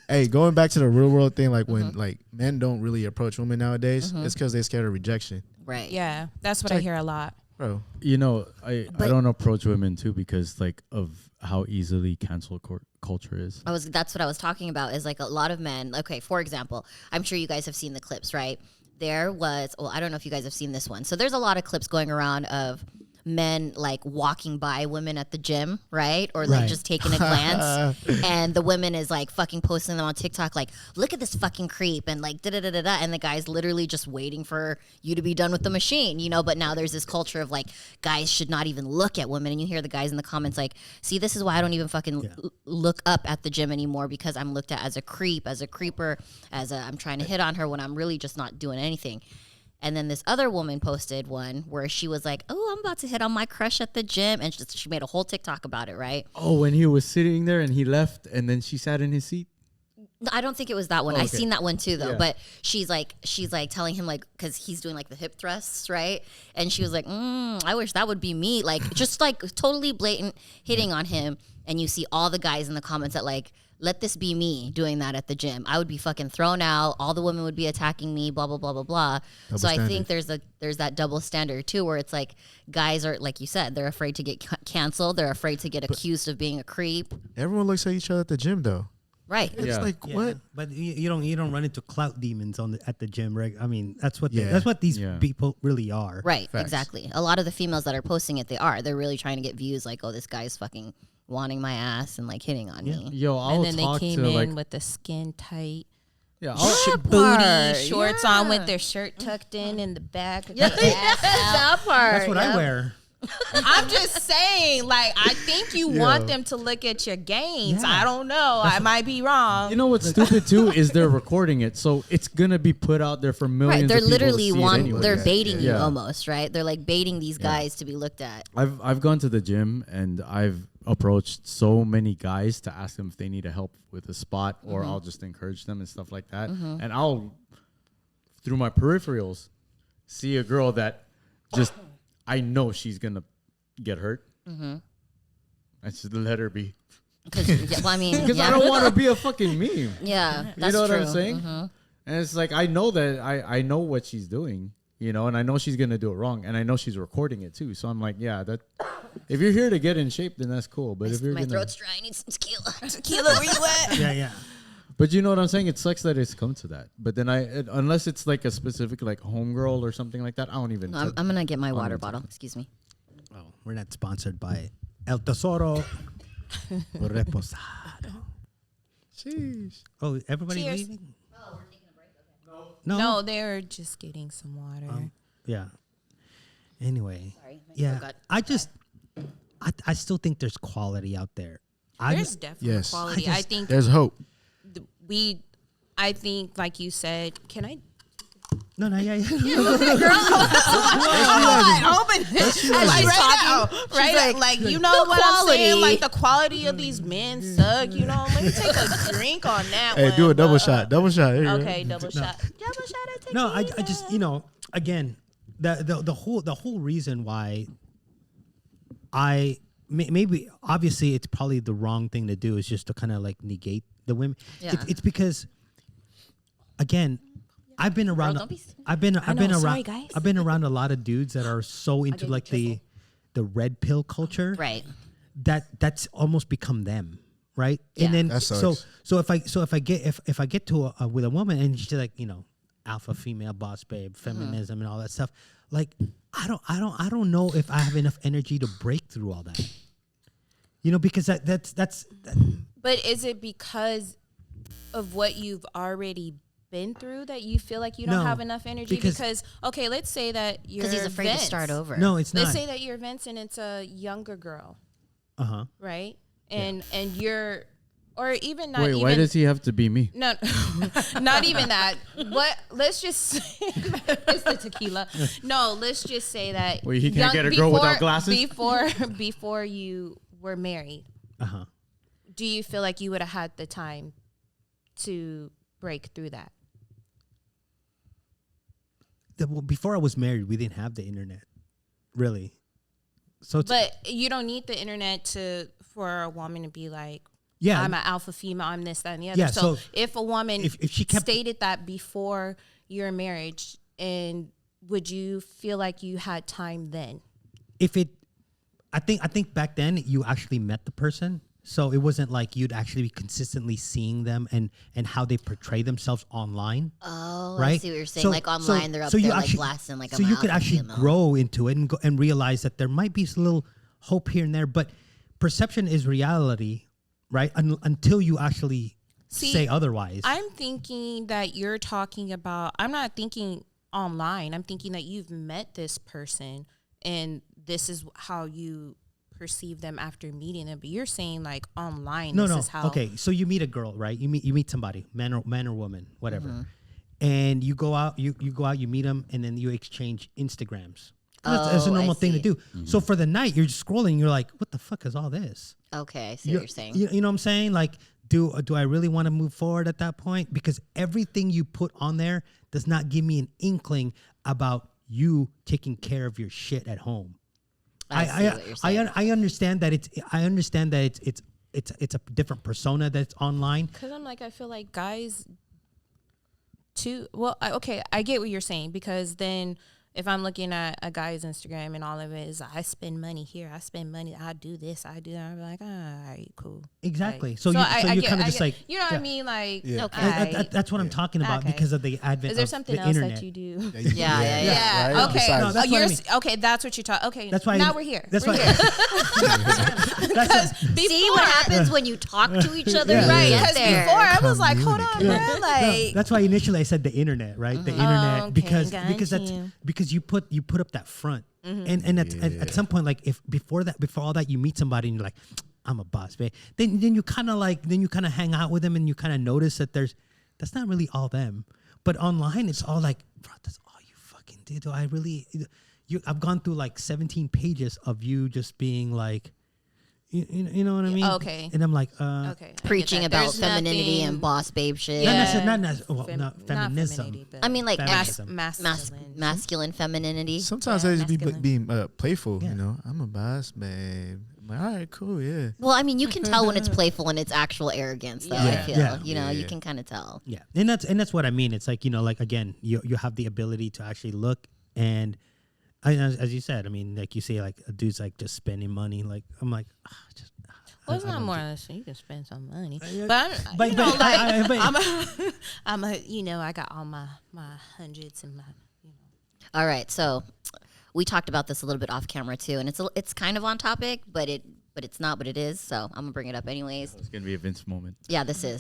Hey, going back to the real world thing, like when like men don't really approach women nowadays, it's because they're scared of rejection. Right. Yeah, that's what I hear a lot. Bro, You know, I don't approach women too because like of how easily cancel culture is. That's what I was talking about is like a lot of men. Okay, for example, I'm sure you guys have seen the clips, right? There was, well, I don't know if you guys have seen this one. So there's a lot of clips going around of men like walking by women at the gym, right? Or like just taking a glance. And the women is like fucking posting them on TikTok, like, look at this fucking creep and like da-da-da-da-da. And the guy's literally just waiting for you to be done with the machine, you know? But now there's this culture of like guys should not even look at women. And you hear the guys in the comments like, see, this is why I don't even fucking look up at the gym anymore because I'm looked at as a creep, as a creeper, I'm trying to hit on her when I'm really just not doing anything. And then this other woman posted one where she was like, oh, I'm about to hit on my crush at the gym. And she made a whole TikTok about it, right? Oh, when he was sitting there and he left and then she sat in his seat? I don't think it was that one. Oh, okay. I seen that one too, though. Yeah. But she's like telling him like, because he's doing like the hip thrusts, right? And she was like, I wish that would be me. Like just like totally blatant hitting on him. And you see all the guys in the comments that like, let this be me doing that at the gym. I would be fucking thrown out. All the women would be attacking me, blah, blah, blah, blah, blah. So I think there's that double standard too, where it's like guys are, like you said, they're afraid to get canceled. They're afraid to get accused of being a creep. Everyone looks at each other at the gym though. Right. It's like what? But you don't run into clout demons at the gym, right? I mean, that's what these people really are. Right. Facts. Exactly. A lot of the females that are posting it, they're really trying to get views. Like, oh, this guy's fucking wanting my ass and like hitting on me. Yo, I'll And then they talk came to in like with the skin tight. yeah, Booty, shorts on with their shirt tucked in the back. That part. That's what I wear. I'm just saying, like, I think you want them to look at your gains. I don't know. I might be wrong. You know what's stupid too is they're recording it, so it's gonna be put out there for millions. Right, they're of people literally to see it anyway. they're baiting you Yeah. almost, right? They're like baiting these guys to be looked at. I've gone to the gym and I've approached so many guys to ask them if they need help with a spot, or I'll just encourage them and stuff like that. And I'll, through my peripherals, see a girl that just I know she's gonna get hurt. I just let her be. Because I mean, Because I don't want to be a fucking meme. Yeah, that's You know what true. I'm saying? And it's like I know that I know what she's doing, you know, and I know she's gonna do it wrong, and I know she's recording it too. So I'm like, yeah, that if you're here to get in shape, then that's cool. But if you're My gonna, throat's dry. I need some tequila. Tequila, where you at? Yeah. but you know what I'm saying? It sucks that it's come to that. But then unless it's like a specific like homegirl or something like that, I don't even. I'm gonna get my water bottle. Excuse me. Oh, we're not sponsored by El Tesoro Reposado. Jeez. Oh, everybody Cheers. leaving? No, they're just getting some water. Yeah. Anyway. Sorry, my Yeah. throat I still think there's quality out there. There's definitely Yes. quality. I think There's hope. I think, like you said, can I? No, yeah. Like you know what I'm saying? Like the quality of these men suck. You know, let me take a drink on that Hey, one. do a double shot. Double shot. There you go. Okay, double shot. Double shot of tequila. No, I just again the whole reason why maybe obviously it's probably the wrong thing to do is just to kind of like negate the women. Yeah. It's because again I've been around don't be- I've been know, sorry, around guys. I've been around a lot of dudes that are so into like the red pill culture Right. that's almost become them. Right. Yeah. And then That sucks. so if I get to with a woman and she's like, you know, alpha female boss babe, feminism and all that stuff, like I don't know if I have enough energy to break through all that. You know, because that's But is it because of what you've already been through that you feel like you don't No, have enough energy? because- Because okay, let's say that you're Because he's afraid Vince. to start over. no, it's Let's not. say that you're Vince and it's a younger girl, Uh-huh. right? And you're Or even not. Wait, even, why does he have to be me? No, not even that. What? Let's just say it's the tequila. No, let's just say that. Wait, he can't get a girl without glasses? Before you were married, do you feel like you would have had the time to break through that? Before I was married, we didn't have the internet, really. So, but you don't need the internet for a woman to be like, yeah, I'm an alpha female, I'm this, that, and the other. Yeah, so if a woman if she kept stated that before your marriage, and would you feel like you had time then? I think back then you actually met the person, so it wasn't like you'd actually be consistently seeing them and how they portray themselves online. Oh, right? I see what you're saying. Like online, they're up so there you like actually, blasting like. So you could actually grow into it and realize that there might be a little hope here and there, but perception is reality. Right? Until you actually say otherwise. I'm thinking that you're talking about, I'm not thinking online. I'm thinking that you've met this person and this is how you perceive them after meeting them. But you're saying like online. No. Is how Okay. So you meet a girl, right? You meet somebody, man or woman, whatever. And you go out, you meet them, and then you exchange Instagrams. That's a normal thing to do. So for the night, you're just scrolling. You're like, what the fuck is all this? Okay, I see what you're saying. You know what I'm saying? Like, do I really want to move forward at that point? Because everything you put on there does not give me an inkling about you taking care of your shit at home. I see what you're saying. I understand that it's a different persona that's online. Because I'm like, I feel like guys too. Well, I get what you're saying, because then if I'm looking at a guy's Instagram and all of it is, I spend money here, I spend money, I do this, I do that, I'm like, all right, cool. Exactly. Like, so you're kind of just like, you know what I mean? Like, okay. That's what I'm talking about because of the advent is there of something the else internet. that you do? Yeah. Right? Okay. Besides- No, that's what I mean. Okay, that's what you're talking. Okay, That's why now we're here. That's we're why. here. That's See what happens when you talk to each other? Yeah. Right, Get because there. before I was like, hold on, bro, No, like, that's why initially I said the internet, right? The internet okay, because got that's you. because you put up that front, and at some point, like if before all that, you meet somebody and you're like, I'm a boss, man. Then you kind of hang out with them and you kind of notice that that's not really all them, but online it's all like, bro, that's all you fucking did. Do I really? I've gone through like 17 pages of you just being like. You know what I mean? Okay. And I'm like, okay, I get Preaching that. about There's femininity nothing- and boss babe shit. Yeah. not feminism. femininity, but I mean, like masculine. masculine femininity. Sometimes Yeah, I just be masculine. being playful, Yeah. you know. I'm a boss, babe. I'm like, all right, cool, yeah. Well, I mean, you can tell when it's playful and it's actual arrogance, though. I Yeah. feel, Yeah. you know, you Yeah. can kind of tell. Yeah, and that's what I mean. It's like, like, again, you have the ability to actually look, and as you said, I mean, like you say, like a dude's like just spending money. Like I'm like, just. Well, it's I not don't more do- or less. You can spend some money, yeah. but But- you know, but- like but- I'm a, I got all my hundreds and my, All right, so we talked about this a little bit off camera too, and it's kind of on topic, but it's not, but it is. So I'm gonna bring it up anyways. It's gonna be a Vince moment. Yeah, this is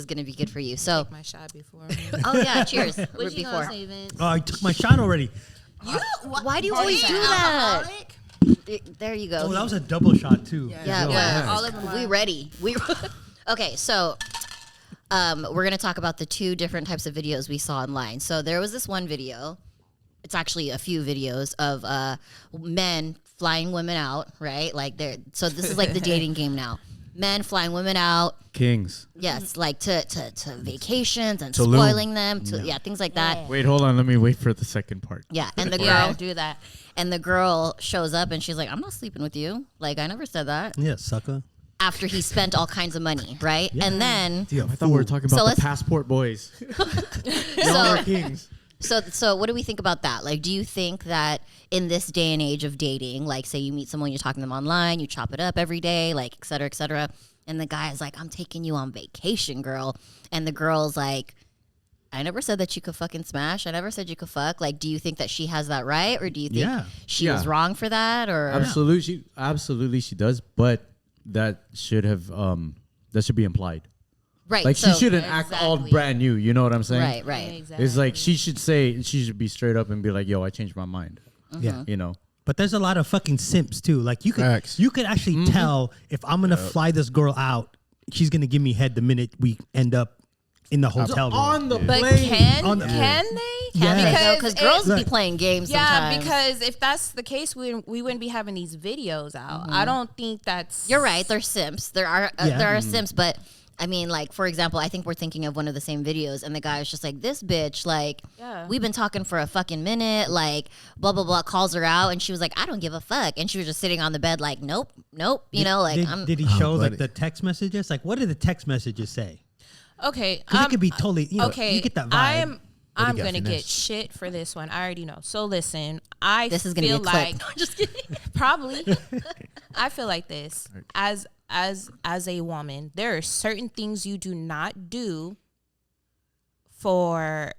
gonna be good for you. So, my shot before. oh yeah, cheers. What you Before. gonna say, Vince? Oh, I took my shot already. Why do you always do that? There you go. Oh, that was a double shot too. Yeah, Yeah, well, all of them we are. ready. Okay, so we're gonna talk about the two different types of videos we saw online. So there was this one video. It's actually a few videos of men flying women out, right? Like so this is like the dating game now. Men flying women out. Kings. Yes, like to vacations and Tulum. spoiling them. Things like that. Wait, hold on. Let me wait for the second part. Yeah, and the Yeah, girl do that. and the girl shows up and she's like, "I'm not sleeping with you. Like I never said that." Yeah, sucker. After he spent all kinds of money, right? And then Yeah, I thought we were talking So about let's- the passport boys. Y'all are kings. So what do we think about that? Like, do you think that in this day and age of dating, like say you meet someone, you're talking to them online, you chop it up every day, like et cetera, and the guy is like, "I'm taking you on vacation, girl," and the girl's like, "I never said that you could fucking smash. I never said you could fuck." Like, do you think that she has that right, or do you think Yeah. she was Yeah. wrong for that? Or Absolutely, she does. But that should be implied. right? Like so, she shouldn't act all Exactly. brand new. You know what I'm saying? right. Exactly. It's like she should be straight up and be like, "Yo, I changed my mind." Yeah. You know. But there's a lot of fucking simps too. Like you could Facts. actually tell if I'm gonna fly this girl out she's gonna give me head the minute we end up in the hotel room. On the But plane. can the- can they? Can Yes. they because girls Right. be playing games Yeah, sometimes. because if that's the case, we wouldn't be having these videos out. I don't think that's. You're right. They're simps. There are Yeah. there are simps, but I mean, like for example, I think we're thinking of one of the same videos, and the guy was just like, "This bitch, like, Yeah. we've been talking for a fucking minute, like, blah blah blah." Calls her out, and she was like, "I don't give a fuck," and she was just sitting on the bed, like, "Nope, nope," you know, like, did he show like buddy. the text messages? Like, what did the text messages say? Okay. Because it could be totally, Okay. you get that vibe. I'm got gonna get finesse? shit for this one. I already know. So listen, this is gonna feel get clipped. like No, just kidding. probably. I feel like this as a woman, there are certain things you do not do for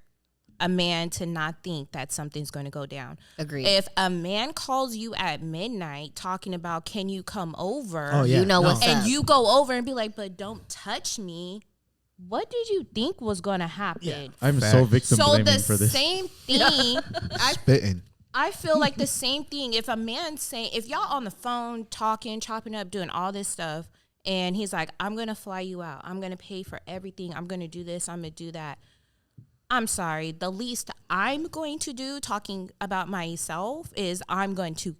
a man to not think that something's going to go down. Agreed. If a man calls you at midnight talking about can you come over, Oh, yeah. You know No. what's and up. you go over and be like, but don't touch me. What did you think was going to happen? I'm so Facts. victim So blaming the for this. same thing. Spitting. I feel like the same thing. If a man's saying, if y'all on the phone talking, chopping up, doing all this stuff, and he's like, I'm going to fly you out. I'm going to pay for everything. I'm going to do this. I'm going to do that. I'm sorry. The least I'm going to do talking about myself is I'm going to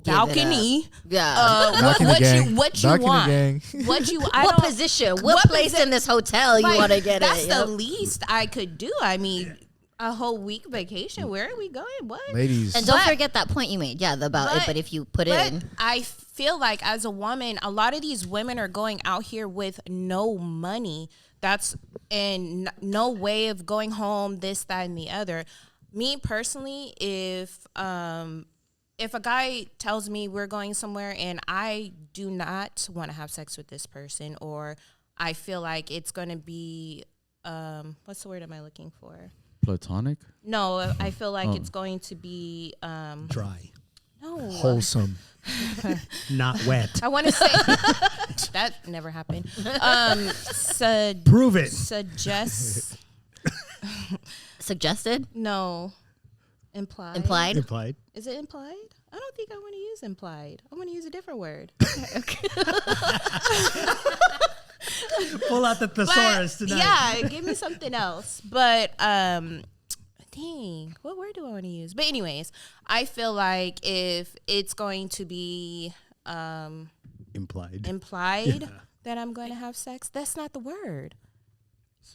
balcony. Yeah. Back in the gang. What you Back in the want? gang. What you? I what don't, position? What, what place posi- in this hotel you like, want to get That's it? the Yep. least I could do. I mean, a whole week vacation. Where are we going? What? Ladies. And don't But- forget that point you made. Yeah, about it. But if you put But in, I feel like as a woman, a lot of these women are going out here with no money. That's and no way of going home. This, that, and the other. Me personally, if a guy tells me we're going somewhere and I do not want to have sex with this person, or I feel like it's going to be what's the word am I looking for? Platonic? No, I feel like it's going to be Dry, no. Wholesome. not wet. I want to say that never happened. Prove it. Suggest suggested, no. Implied. Implied. Is it implied? I don't think I want to use implied. I want to use a different word. Pull out the thesaurus But, tonight. yeah, give me something else. But dang, what word do I want to use? But anyways, I feel like if it's going to be Implied. implied that I'm going to have sex, that's not the word.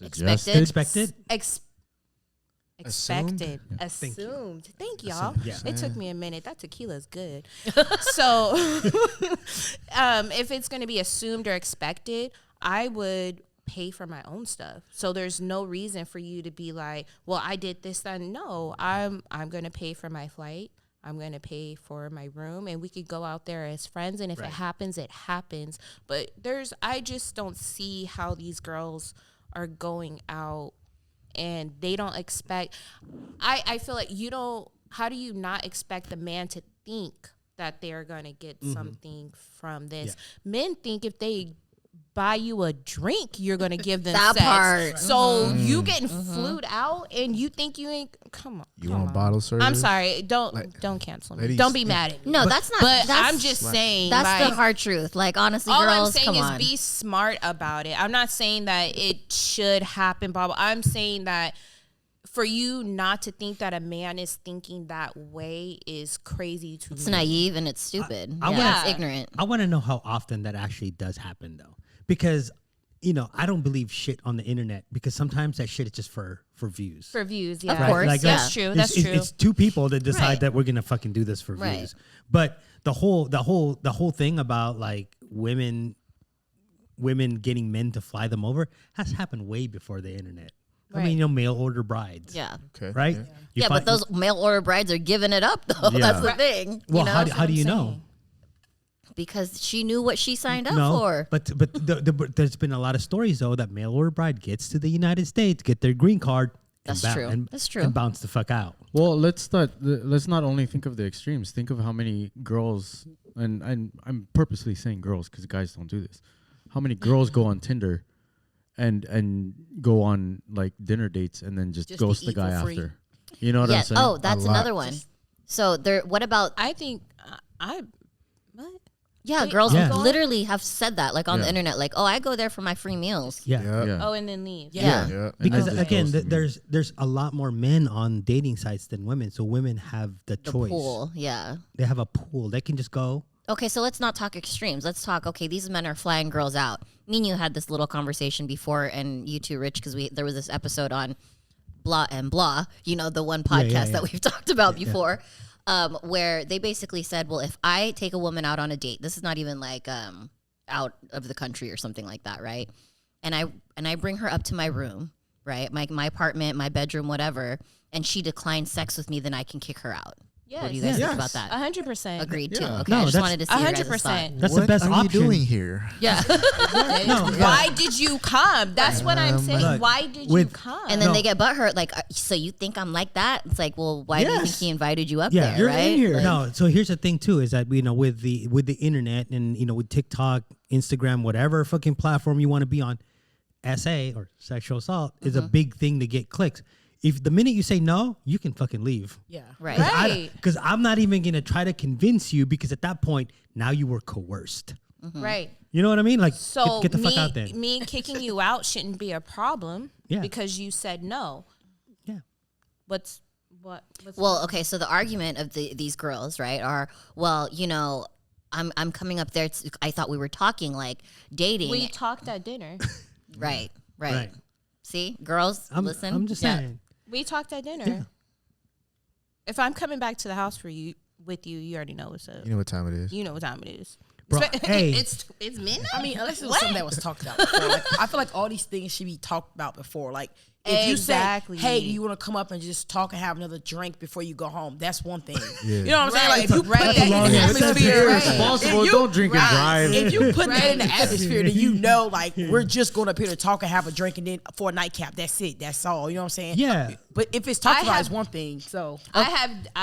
expected. Expected. Expected, Yeah. assumed. Thank y'all. Yeah. It took me a minute. That tequila's good. So, if it's going to be assumed or expected, I would pay for my own stuff. So there's no reason for you to be like, "Well, I did this." Then no, I'm going to pay for my flight. I'm going to pay for my room, and we could go out there as friends. And if it happens, it happens. But I just don't see how these girls are going out. And they don't expect, I feel like how do you not expect the man to think that they're going to get something from this? Yeah. Men think if they buy you a drink, you're going to give them That sex. part. So you getting flued out and you think you ain't, come on. You come want on. bottle service? I'm sorry. Don't cancel me. ladies, Don't be mad at me. No, that's not. But that's, I'm just saying. That's like, the hard truth. Like honestly, all girls, I'm saying come is on. be smart about it. I'm not saying that it should happen, blah, blah. I'm saying that for you not to think that a man is thinking that way is crazy to It's me. naive and it's stupid. I yeah, wanna- it's ignorant. I want to know how often that actually does happen, though, because I don't believe shit on the internet because sometimes that shit is just for views. For views, yeah. Of course, Like, yeah. That's true. It's, That's it's, true. it's two people that decide Right. that we're gonna fucking do this for Right. views. But the whole thing about like women getting men to fly them over has happened way before the internet. I Right. mean, mail order brides. Yeah. Okay. Right. Yeah. You Yeah, find- but those mail order brides are giving it up though. Yeah. That's the Right. thing. Well, you know? how do you know? saying. Because she knew what she signed up No, for. but there's been a lot of stories though that mail order bride gets to the United States, get their green card. That's and true. And, That's true. And bounce the fuck out. Well, let's not only think of the extremes. Think of how many girls, and I'm purposely saying girls because guys don't do this. How many girls go on Tinder, and go on like dinner dates and then just Just to ghost the eat for guy free. after. You know what I'm Yes. saying? Oh, that's lot. another one. So there. What about? I think what? Yeah, girls Yeah. literally have said that, like on the Yeah. internet, like, "Oh, I go there for my free meals." Yeah. Yeah. Oh, and then leave. Yeah. Yeah. Because And then again, just goes to me. there's a lot more men on dating sites than women, so women have the The choice. pool, yeah. They have a pool. They can just go. Okay, so let's not talk extremes. Let's talk. Okay, these men are flying girls out. Me and you had this little conversation before, and you too, Rich, because there was this episode on Blah and Blah. You know, the one podcast yeah. that we've talked about before, where they basically said, well, if I take a woman out on a date, this is not even like out of the country or something like that, right? And I bring her up to my room, right, my apartment, my bedroom, whatever, and she declines sex with me, then I can kick her out. Yes. What do you guys think Yes. about that? 100%. Agreed too. Yeah. Okay, No, I just that's- wanted to see your guys' 100%. thought. That's what the best are option. you doing here? Yeah. No, Why did you come? That's what I'm saying. look, Why did you with- come? And then No. they get butthurt, like, so you think I'm like that? It's like, well, why do you think Yes. he invited you up Yeah, there, you're right? in here. Like, No, so here's the thing too is that with the internet and with TikTok, Instagram, whatever fucking platform you want to be on, SA or sexual assault is a big thing to get clicks. If the minute you say no, you can fucking leave. Yeah. right. Right. Because I'm not even gonna try to convince you because at that point now you were coerced. Right. You know what I mean? Like So get the fuck out there. me kicking you out shouldn't be a problem. Yeah. Because you said no. Yeah. What's Well, okay, so the argument of these girls, right, are, well, you know, I'm coming up there. I thought we were talking like dating. we talked at dinner. Right. Right. See, girls, listen. I'm just Yeah. saying. We talked at dinner. Yeah. If I'm coming back to the house with you, you already know what's up. You know what time it is. You know what time it is. Bro, hey. it's midnight. I mean, unless it was something that was talked about before. Like, I feel like all these things should be talked about before. Like, if Exactly. you say, hey, do you want to come up and just talk and have another drink before you go home? That's one thing. Yeah. You know what I'm saying? Like, if you put Right. that in the That's atmosphere, Irresponsible. if you- Don't drink and drive. If you put that in the Right. atmosphere, then you know, like, we're just going up here to talk and have a drink and then for a nightcap. That's it. That's all. You know what I'm saying? Yeah. But if it's talked I about, have- it's one thing. So I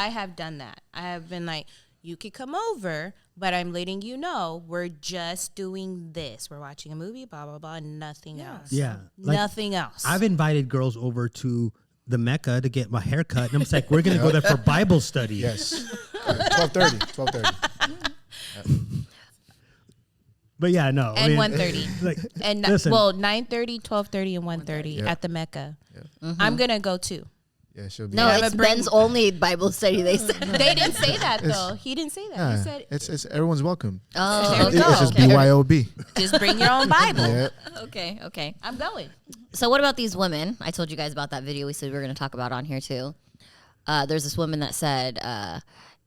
have done that. I have been like, you could come over, but I'm letting you know we're just doing this. We're watching a movie, blah blah blah, nothing else. Yeah. Like, Nothing else. I've invited girls over to the Mecca to get my hair cut. And I'm just like, we're gonna go there for Bible study. Yes. 12:30. 12:30. But yeah, no. and 1:30. Like, And listen, 9:30, 12:30, and 1:30 Yeah. at the Mecca. I'm gonna go too. Yeah, she'll be. No, Yeah, it's but bring- Ben's only Bible study. They said. They didn't say that though. He didn't say that. Nah, He said it's everyone's welcome. Oh, There we It's go. just okay. BYOB. just bring your own Bible. Yeah. Okay. I'm going. So what about these women? I told you guys about that video we said we were going to talk about on here too. There's this woman that said,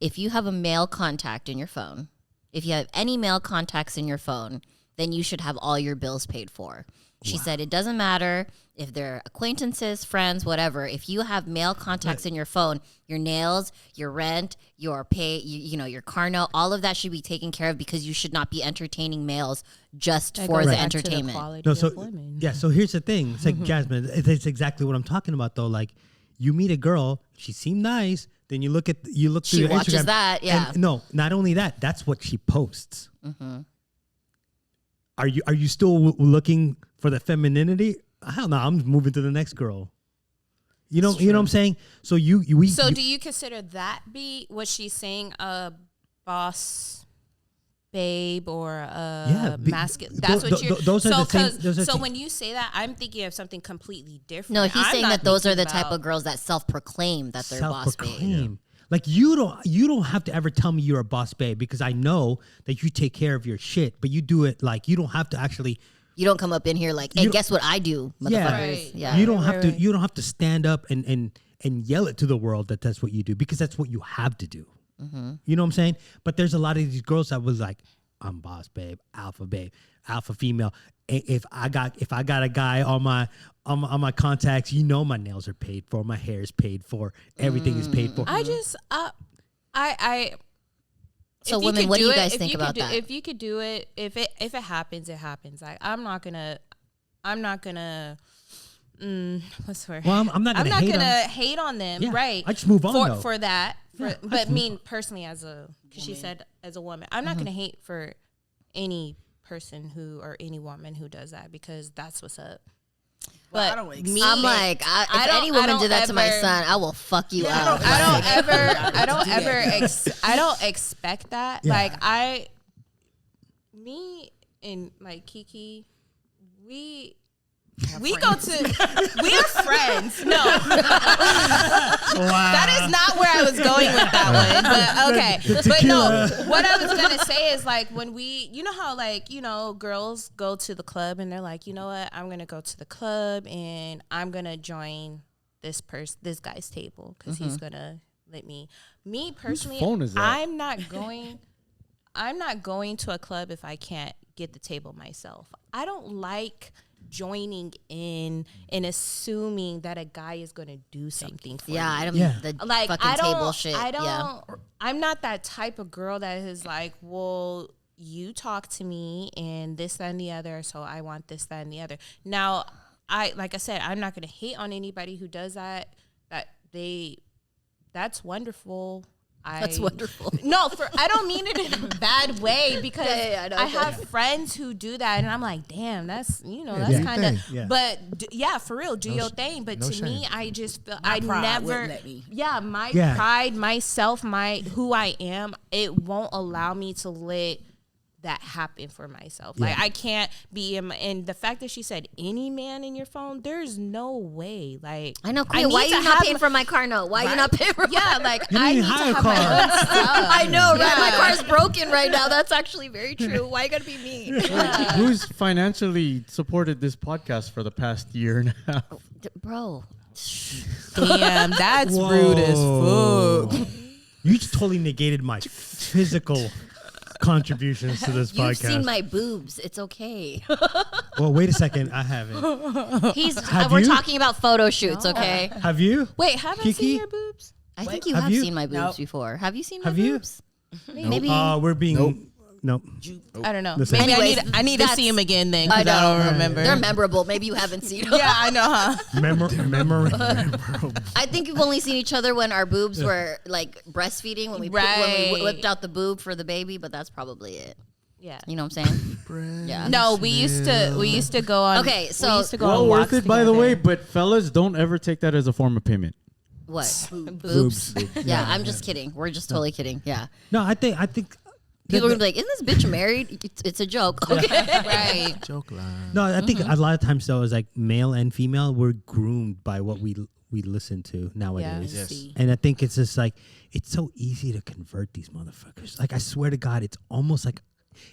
if you have a male contact in your phone, if you have any male contacts in your phone, then you should have all your bills paid for. She said it doesn't matter if they're acquaintances, friends, whatever. If you have male contacts in your phone, your nails, your rent, your pay, you know, your car note, all of that should be taken care of because you should not be entertaining males just That for goes the back to entertainment. quality no, of so women. yeah, so here's the thing. It's like Jasmine, it's exactly what I'm talking about though. Like you meet a girl, she seemed nice, then you look through She your watches Instagram, that, yeah. And no, not only that, that's what she posts. Are you still looking for the femininity? Hell no, I'm moving to the next girl. You know what I'm saying? So do you consider that be what she's saying, a boss babe or a masculine? That's what you're. Those are the things. So when you say that, I'm thinking of something completely different. No, he's I'm saying not that those are the thinking type about- of girls that self-proclaim that they're boss babe. self-proclaim. Like you don't have to ever tell me you're a boss babe because I know that you take care of your shit, but you do it like you don't have to actually. You don't come up in here like, hey, guess what I do, motherfuckers. Yeah. Right. Yeah. You don't have to. You don't have to stand up and yell it to the world that that's what you do because that's what you have to do. You know what I'm saying? But there's a lot of these girls that was like, I'm boss babe, alpha female. If I got a guy on my contacts, you know my nails are paid for, my hair is paid for, everything is paid for. I just I. So if you women, could what do you it- guys if think you could about do- that? If you could do it, if it happens, it happens. Like I'm not gonna. What's the word? Well, I'm not gonna hate on- hate on them, Yeah, right? I just move on, though. for that. Yeah, I But just me personally, because she said as a woman, I'm not gonna hate for any person who or any woman who does that because that's what's up. Well, But I don't me, I'm like, if I don't- any I woman don't did that to my ever- son, I will fuck you Yeah, up. I don't ever expect that. Yeah. Like me and like Kiki, we go to, we are friends. No. That is not where I was going with that one. But okay. But no, what I was going to say is like when you know how like, girls go to the club and they're like, you know what, I'm going to go to the club and I'm going to join this guy's table because he's going to let me personally, phone is that? I'm not going to a club if I can't get the table myself. I don't like joining in and assuming that a guy is going to do something for yeah, you. I don't the like fucking I don't, table shit. I don't. Yeah. I'm not that type of girl that is like, well, you talk to me and this, that, and the other, so I want this, that, and the other. Now, like I said, I'm not going to hate on anybody who does that. That's wonderful. That's wonderful. No, I don't mean it in a bad way because I have okay. friends who do that, and I'm like, damn, that's do that's your kind of. thing, yeah. But for real, do your thing. But to me, I just feel I pride never. wouldn't let me. Yeah, my Yeah. pride, myself, who I am, it won't allow me to let that happen for myself. Like I can't be and the fact that she said any man in your phone, there's no way. Like I know, Queen. Why are you not paying for my car note? Why are you not paying for yeah, like You I need need to to hire a have my car. own stuff. I know, right? My Yeah. car's broken right now. That's actually very true. Why you gotta be me? Who's financially supported this podcast for the past year and a half? Bro. Damn, that's rude as fuck. You just totally negated my physical contributions to this You've podcast. seen my boobs. It's okay. Well, wait a second. I haven't. We're you? talking about photo shoots, okay? Have you? Wait, have I Kiki? seen your boobs? I think you Have have you? seen my boobs Nope. before. Have you seen my Have you? boobs? Maybe. We're being. Nope. I don't know. Listen. Maybe Anyways, I need to that's- see him again then I because I, know. don't remember. They're memorable. Maybe you haven't seen them. Yeah, I know, huh? Memory. I think you've only seen each other when our boobs were like breastfeeding, when we Right. whipped out the boob for the baby, but that's probably it. Yeah. You know what I'm saying? Yeah. No, we used to go on. Okay, so- we used to go Well on worth walks it, by the way. together. But fellas, don't ever take that as a form of payment. What? Boobs? Yeah, I'm just kidding. We're just totally kidding. Yeah. No, I think. People are gonna be like, "Isn't this bitch married?" It's a joke. Okay. Right. Joke line. No, I think a lot of times though is like male and female, we're groomed by what we listen to nowadays. Yes. See. And I think it's just like it's so easy to convert these motherfuckers. Like I swear to God, it's almost like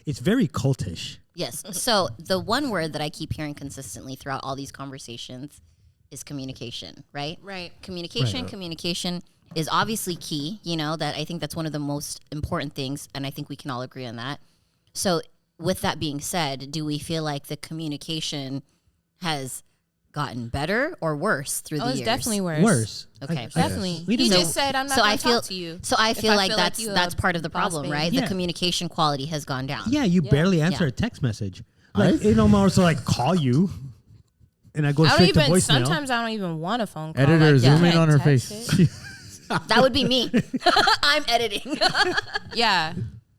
it's very cultish. Yes. So the one word that I keep hearing consistently throughout all these conversations is communication, right? Right. Communication is obviously key, that I think that's one of the most important things, and I think we can all agree on that. So with that being said, do we feel like the communication has gotten better or worse through the years? It's definitely worse. Worse. Okay. Definitely. We He didn't just said, "I'm not So going I to feel talk to you." So I if feel like you that's a part of the boss problem, baby. right? Yeah. The communication quality has gone down. Yeah, you barely answer Yeah. a text message. Like I'm also like call you, and I go I don't straight to even. voicemail. Sometimes I don't even want a phone call. Editor, like, zoom yeah. in on her Text face. it. That would be me. I'm editing. Yeah.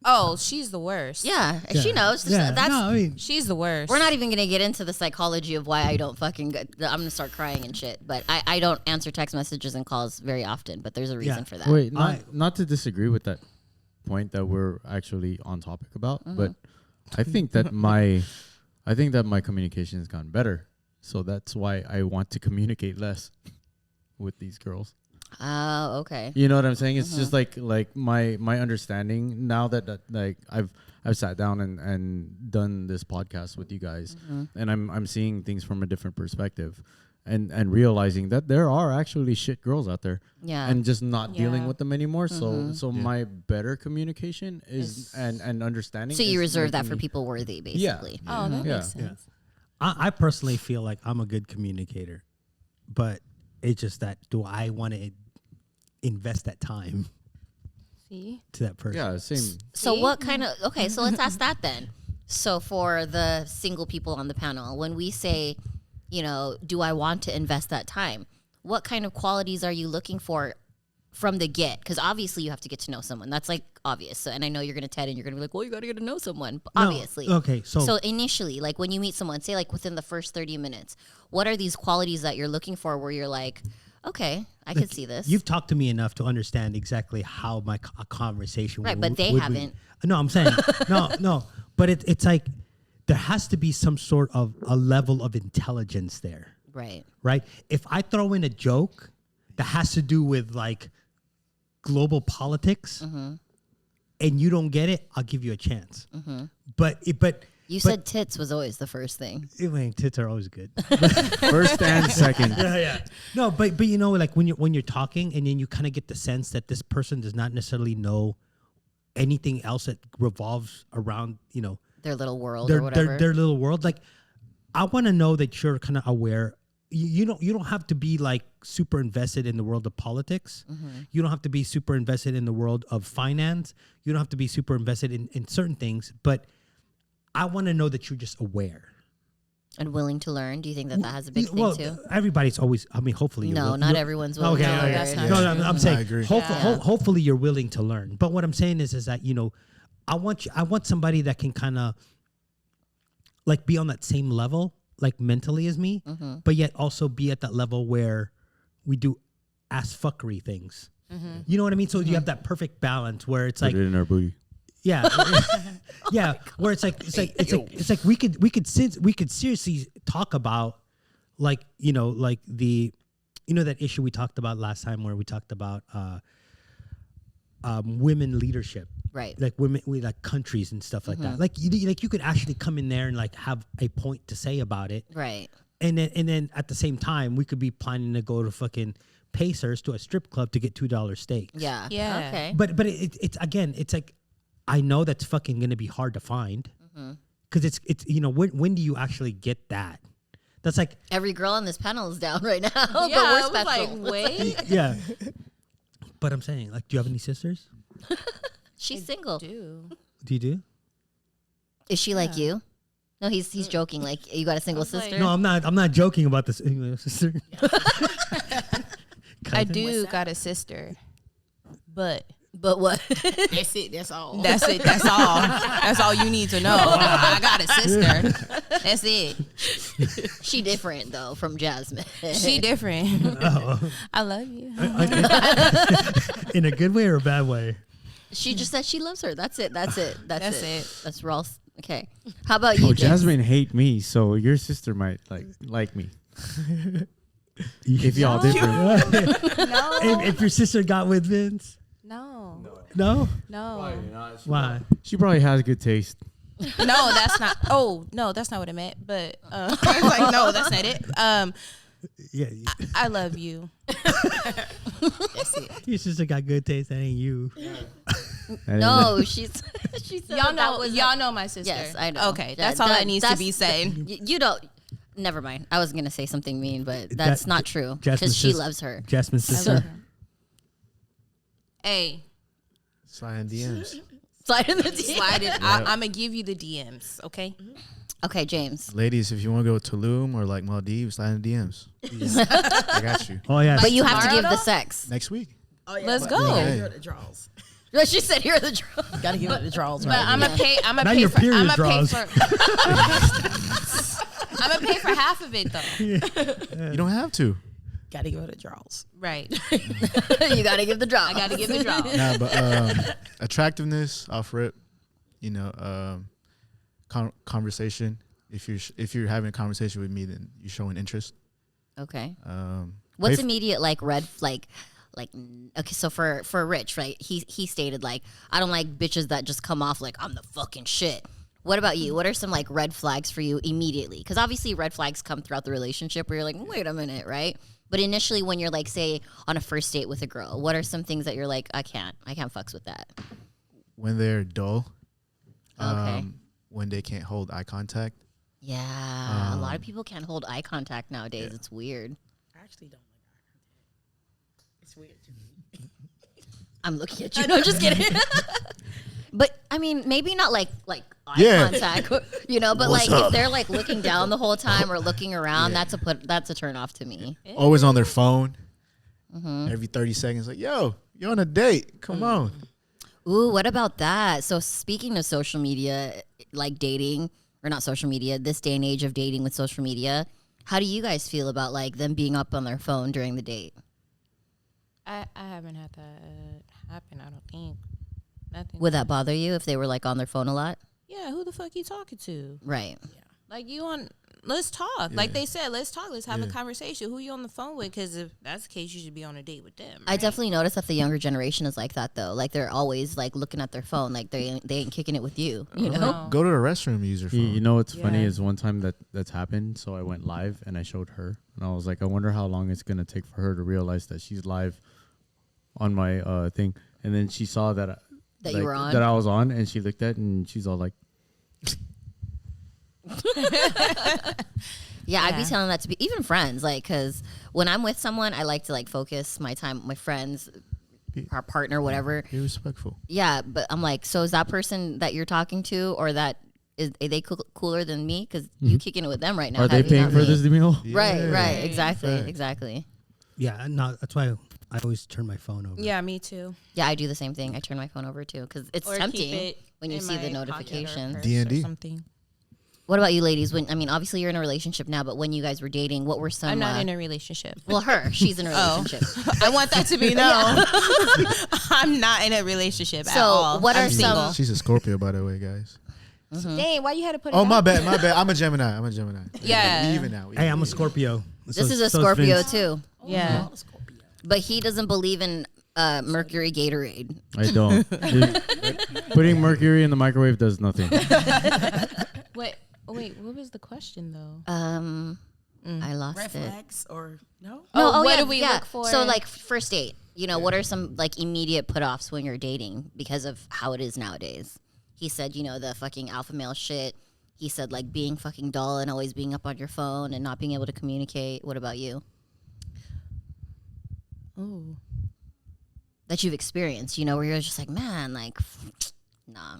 Oh, she's the worst. Yeah, she knows. Yeah, That's, no, I mean, She's the worst. we're not even gonna get into the psychology of why I don't fucking. I'm gonna start crying and shit. But I don't answer text messages and calls very often. But there's a reason Yeah. for that. Wait, not to disagree with that point that we're actually on topic about, but I think that my communication has gotten better. So that's why I want to communicate less with these girls. Oh, okay. You know what I'm saying? It's just like my understanding now that like I've sat down and done this podcast with you guys, and I'm seeing things from a different perspective, and realizing that there are actually shit girls out there, Yeah. and just not dealing Yeah. with them anymore. So my better communication is and understanding. So you is reserve that making for me- people worthy, Yeah. basically. Oh, that Yeah. makes sense. I personally feel like I'm a good communicator, but it's just that do I want to invest that time See? to that person? Yeah, same. So See? what kind of? Okay, so let's ask that then. So for the single people on the panel, when we say, do I want to invest that time? What kind of qualities are you looking for from the get? Because obviously you have to get to know someone. That's like obvious. So, and I know you're going to Ted and you're going to be like, well, you got to get to know someone. No, Obviously. okay, so initially, like when you meet someone, say like within the first 30 minutes, what are these qualities that you're looking for where you're like, okay, I could see this. you've talked to me enough to understand exactly how a conversation Right, would, but they would haven't. No, I'm saying no. but it's like there has to be some sort of a level of intelligence there. Right. If I throw in a joke that has to do with like global politics and you don't get it, I'll give you a chance. But you said tits was always the first thing. I mean, tits are always good. First and second. Yeah. No, but you know, like when you're talking and then you kind of get the sense that this person does not necessarily know anything else that revolves around, you know, their little world or whatever. Their little world. Like, I want to know that you're kind of aware. You don't have to be like super invested in the world of politics. You don't have to be super invested in the world of finance. You don't have to be super invested in certain things. But I want to know that you're just aware and willing to learn. Do you think that has a big thing too? Everybody's always. I mean, hopefully. No, not everyone's willing. Okay, to learn. that's not no, I'm saying. I agree. Hopefully, you're willing to learn. But what I'm saying is that, you know, I want somebody that can kind of like be on that same level, like mentally as me, but yet also be at that level where we do ass fuckery things. You know what I mean? So you have that perfect balance where it's like, Put it in our booty. yeah, yeah, where it's like we could seriously talk about like, you know, like that issue we talked about last time where we talked about women leadership. Right. Like women, we like countries and stuff like that. Like you could actually come in there and like have a point to say about it. Right. And then at the same time, we could be planning to go to fucking Pacers to a strip club to get $2 steaks. Yeah. Yeah. Okay. But it's again, it's like, I know that's fucking gonna be hard to find because it's you know, when do you actually get that? That's like every girl on this panel is down right now. but Yeah, we're I was special. like, wait. yeah. But I'm saying, like, do you have any sisters? She's single. Dude. Do you do? Is she like you? No, he's joking. Like, you got a single sister? No, I'm not joking about this sister. I do got a sister, but what? That's it. That's all. that's it. That's all. That's all you need to know. I got a sister. That's it. She different though from Jasmine. She different. I love you. In a good way or a bad way? She just said she loves her. That's it. That's it. That's it. That's Raw. Okay. How about you, Oh, James? Jasmine hate me, so your sister might like me. If y'all different. No. If your sister got with Vince, No. no, No. why? She probably has good taste. No, that's not. Oh, no, that's not what I meant. But I was like, no, that's not it. Yeah, I love you. That's it. your sister got good taste. That ain't you. No, she said Y'all that know. was Y'all know my sister. Yes, I know. Okay, Yeah, that's all that needs to that's- be said. You don't. Never mind. I was gonna say something mean, but that's not true Jasmine's because she sis- loves her. Jasmine's I love sister. her. Hey, Slide in DMs. Slide in the DM. slide it. I'm gonna give you the DMs. Okay. Okay, James. Ladies, if you want to go to Tulum or like Maldives, slide in the DMs. I got you. Oh yeah, But you have to Tomorrow, give the though? sex. Next week. Oh, yeah. Let's But go. you gotta Yeah. give it the draws. She said, "Here are the drugs." Gotta give it the draws. But Right. I'm gonna pay. I'm Not gonna pay your for. period I'm gonna pay draws. for. I'm gonna pay for half of it though. You don't have to. Gotta give it the draws. Right. You gotta give the drugs. I gotta give the draw. Nah, but attractiveness off rip, you know, conversation. If you're having a conversation with me, then you're showing interest. Okay. pay What's f- immediate like red like okay, so for Rich, right? He stated like, I don't like bitches that just come off like I'm the fucking shit. What about you? What are some like red flags for you immediately? Because obviously red flags come throughout the relationship where you're like, wait a minute, right? But initially when you're like, say, on a first date with a girl, what are some things that you're like, I can't fucks with that? When they're dull. Okay. When they can't hold eye contact. Yeah, a lot of people can't hold eye contact nowadays. It's weird. I actually don't like eye contact. It's weird to me. I'm looking at you. No, just kidding. But I mean, maybe not like eye Yeah. contact, you know. But What's like up? if they're like looking down the whole time or looking around, that's a turn off to me. Always on their phone. Every 30 seconds, like, yo, you're on a date. Come on. Ooh, what about that? So speaking of social media, like dating or not social media, this day and age of dating with social media, how do you guys feel about like them being up on their phone during the date? I haven't had that happen. I don't think. Nothing. Would that bother you if they were like on their phone a lot? Yeah. Who the fuck you talking to? Right. Like you on. Let's talk. Like they said, let's talk. Let's have a conversation. Who you on the phone with? Because if that's the case, you should be on a date with them. I definitely noticed that the younger generation is like that though. Like they're always like looking at their phone. Like they ain't kicking it with you. You know. Go to the restroom, use your phone. You know what's funny is one time that's happened. So I went live and I showed her, and I was like, I wonder how long it's gonna take for her to realize that she's live on my thing. And then she saw that you were on, that I was on, and she looked at it and she's all like. Yeah, I'd be telling that to be even friends, like, because when I'm with someone, I like to like focus my time with my friends, our partner, whatever. Be respectful. Yeah, but I'm like, so is that person that you're talking to, or that are they cooler than me? Because you kicking it with them right now. Are they paying for this meal? Right, exactly. Yeah, no, that's why I always turn my phone over. Yeah, me too. Yeah, I do the same thing. I turn my phone over too because it's Or tempting keep it when you in see the my pocket or notifications. purse D&D. or something. What about you, ladies? When obviously you're in a relationship now, but when you guys were dating, what were some? I'm not in a relationship. Well, she's in a relationship. I want that to be known. I'm not in a relationship at all. So, what I'm are single. some? She's a Scorpio, by the way, guys. Dang, why you had to put it Oh, my out? bad. I'm a Gemini. Yeah. We even now. Hey, I'm a Scorpio. This is a Scorpio too, Yeah. but he doesn't believe in Mercury Gatorade. I don't. Putting mercury in the microwave does nothing. Wait, what was the question though? I lost Red it. flags or no? Oh, what yeah, do we yeah. look for? So like first date, what are some like immediate put offs when you're dating because of how it is nowadays? He said, the fucking alpha male shit. He said like being fucking dull and always being up on your phone and not being able to communicate. What about you? Oh. That you've experienced, where you're just like, man, like, nah.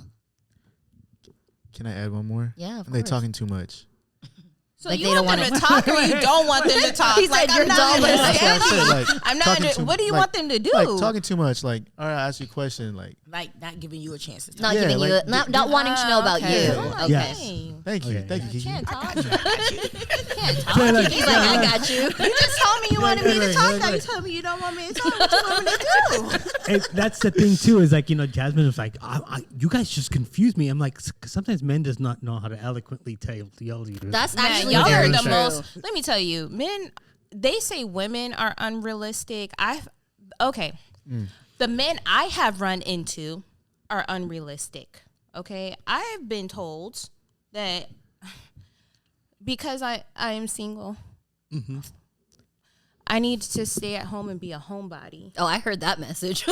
Can I add one more? Yeah, of They course. talking too much. So Like you they don't want them wanna- to talk or you don't want them to talk? He said you're dull, but That's what I said. Like, I'm not. talking too- What do you like- want them to do? Like talking too much. Like, all right, I ask you a question. Like, Not giving you a chance to talk. Not Yeah, giving like, you, not wanting to know about okay. you. Oh, Okay. Yes. dang. thank you, Okay. Kiki. Can't talk. He's like, I got you. You just told me you wanted me to right, talk. right, Now you right. told me you don't want me to talk. What you want me to do? And that's the thing too. Is like Jasmine was like, you guys just confuse me. I'm like, 'cause sometimes men does not know how to eloquently tell you. That's Man, actually y'all are very the true. most. Let me tell you, men. They say women are unrealistic. The men I have run into are unrealistic. Okay, I have been told that because I am single, I need to stay at home and be a homebody. Oh, I heard that message.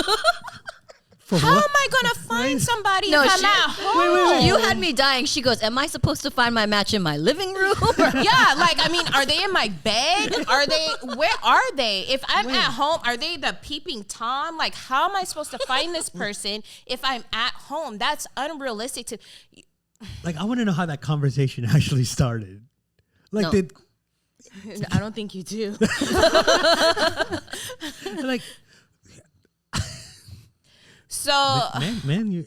For How what? am I gonna find somebody No, if I'm she- at home? You had me dying. She goes, am I supposed to find my match in my living room? Yeah, like I mean, are they in my bed? Where are they? If I'm at home, are they the peeping Tom? Like, how am I supposed to find this person if I'm at home? That's unrealistic to. Like, I want to know how that conversation actually started. Like, No. did I don't think you do. like So man, you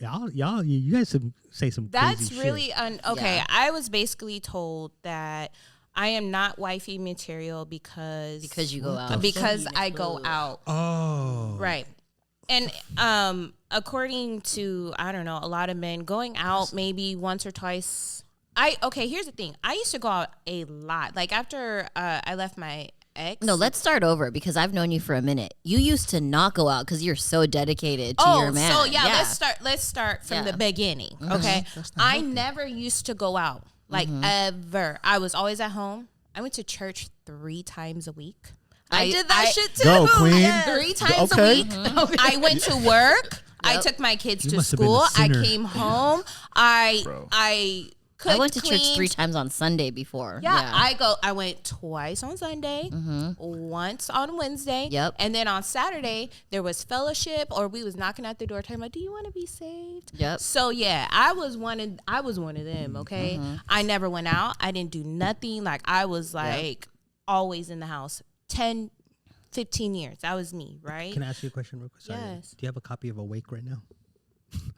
guys say some. that's crazy really shit. okay. Yeah. I was basically told that I am not wifey material because You go out. because I go out. Oh, Right. And according to, I don't know, a lot of men going out maybe once or twice. Here's the thing. I used to go out a lot. Like after I left my ex. No, let's start over because I've known you for a minute. You used to not go out because you're so dedicated to your man. So let's start from the beginning. Okay. I never used to go out. Like ever. I was always at home. I went to church 3 times a week. I did that shit too. Go, queen. Yeah. 3 times a week. I went to work. I took my kids You to must have been a school. I sinner. came home. I cooked, I went to church cleaned. 3 times on Sunday before. Yeah, I went twice on Sunday, once on Wednesday. Yep. And then on Saturday there was fellowship, or we was knocking at the door talking about, do you want to be saved? Yep. So yeah, I was one of them, okay? I never went out. I didn't do nothing. Like I was like always in the house. 10, 15 years. That was me, right? Can I ask you a question real quick? Sorry. Yes. Do you have a copy of Awake right now?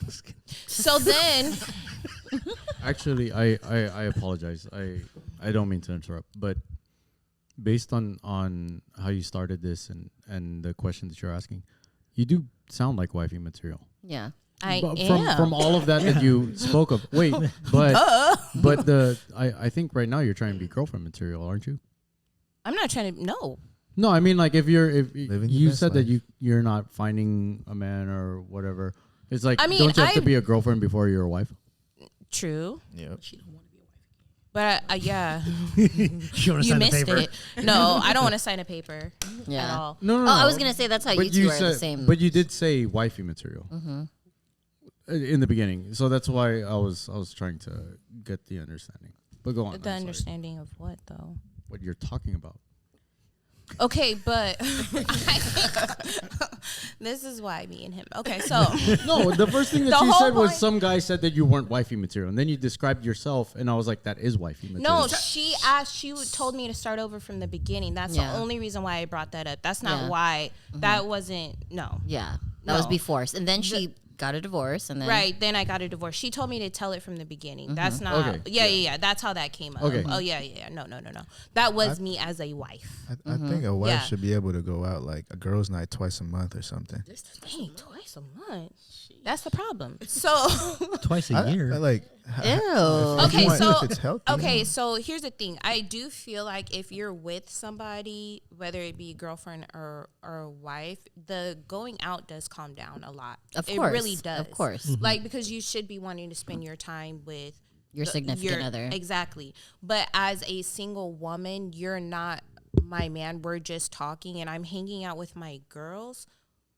Just kidding. So then Actually, I apologize. I don't mean to interrupt, but based on how you started this and the question that you're asking, you do sound like wifey material. Yeah. From all of that you spoke of. Wait, but I think right now you're trying to be girlfriend material, aren't you? I'm not trying to. No. No, I mean like if Living your you best said that life. you're not finding a man or whatever. It's like, I mean, don't you have to be a girlfriend before you're a wife? True. Yep. But yeah, You you missed it. No, I don't want to sign a paper at Yeah. all. No. Oh, I was gonna say that's how you two are the same. But you did say wifey material in the beginning, so that's why I was trying to get the understanding. But go on. The understanding of what though? What you're talking about. Okay, but this is why me and him. Okay, so No, the first thing that The you whole said was point- some guy said that you weren't wifey material, and then you described yourself, and I was like, that is wifey material. no, she told me to start over from the beginning. That's Yeah. the only reason why I brought that up. That's not Yeah. why. That wasn't no. yeah, that was No. before, and then she got a divorce, and then Right, then I got a divorce. She told me to tell it from the beginning. That's not. Okay. Yeah. That's how that came up. Okay. Oh yeah. No. That was me as a wife. I think a wife Yeah. should be able to go out like a girls' night twice a month or something. Dang, twice a month. That's the problem. So Twice a year. I like. Ew. Okay, if it's healthy. okay, so here's the thing. I do feel like if you're with somebody, whether it be girlfriend or wife, the going out does calm down a lot. Of It course, really does. of course. Like because you should be wanting to spend your time with Your significant other. Exactly. But as a single woman, you're not my man. We're just talking and I'm hanging out with my girls.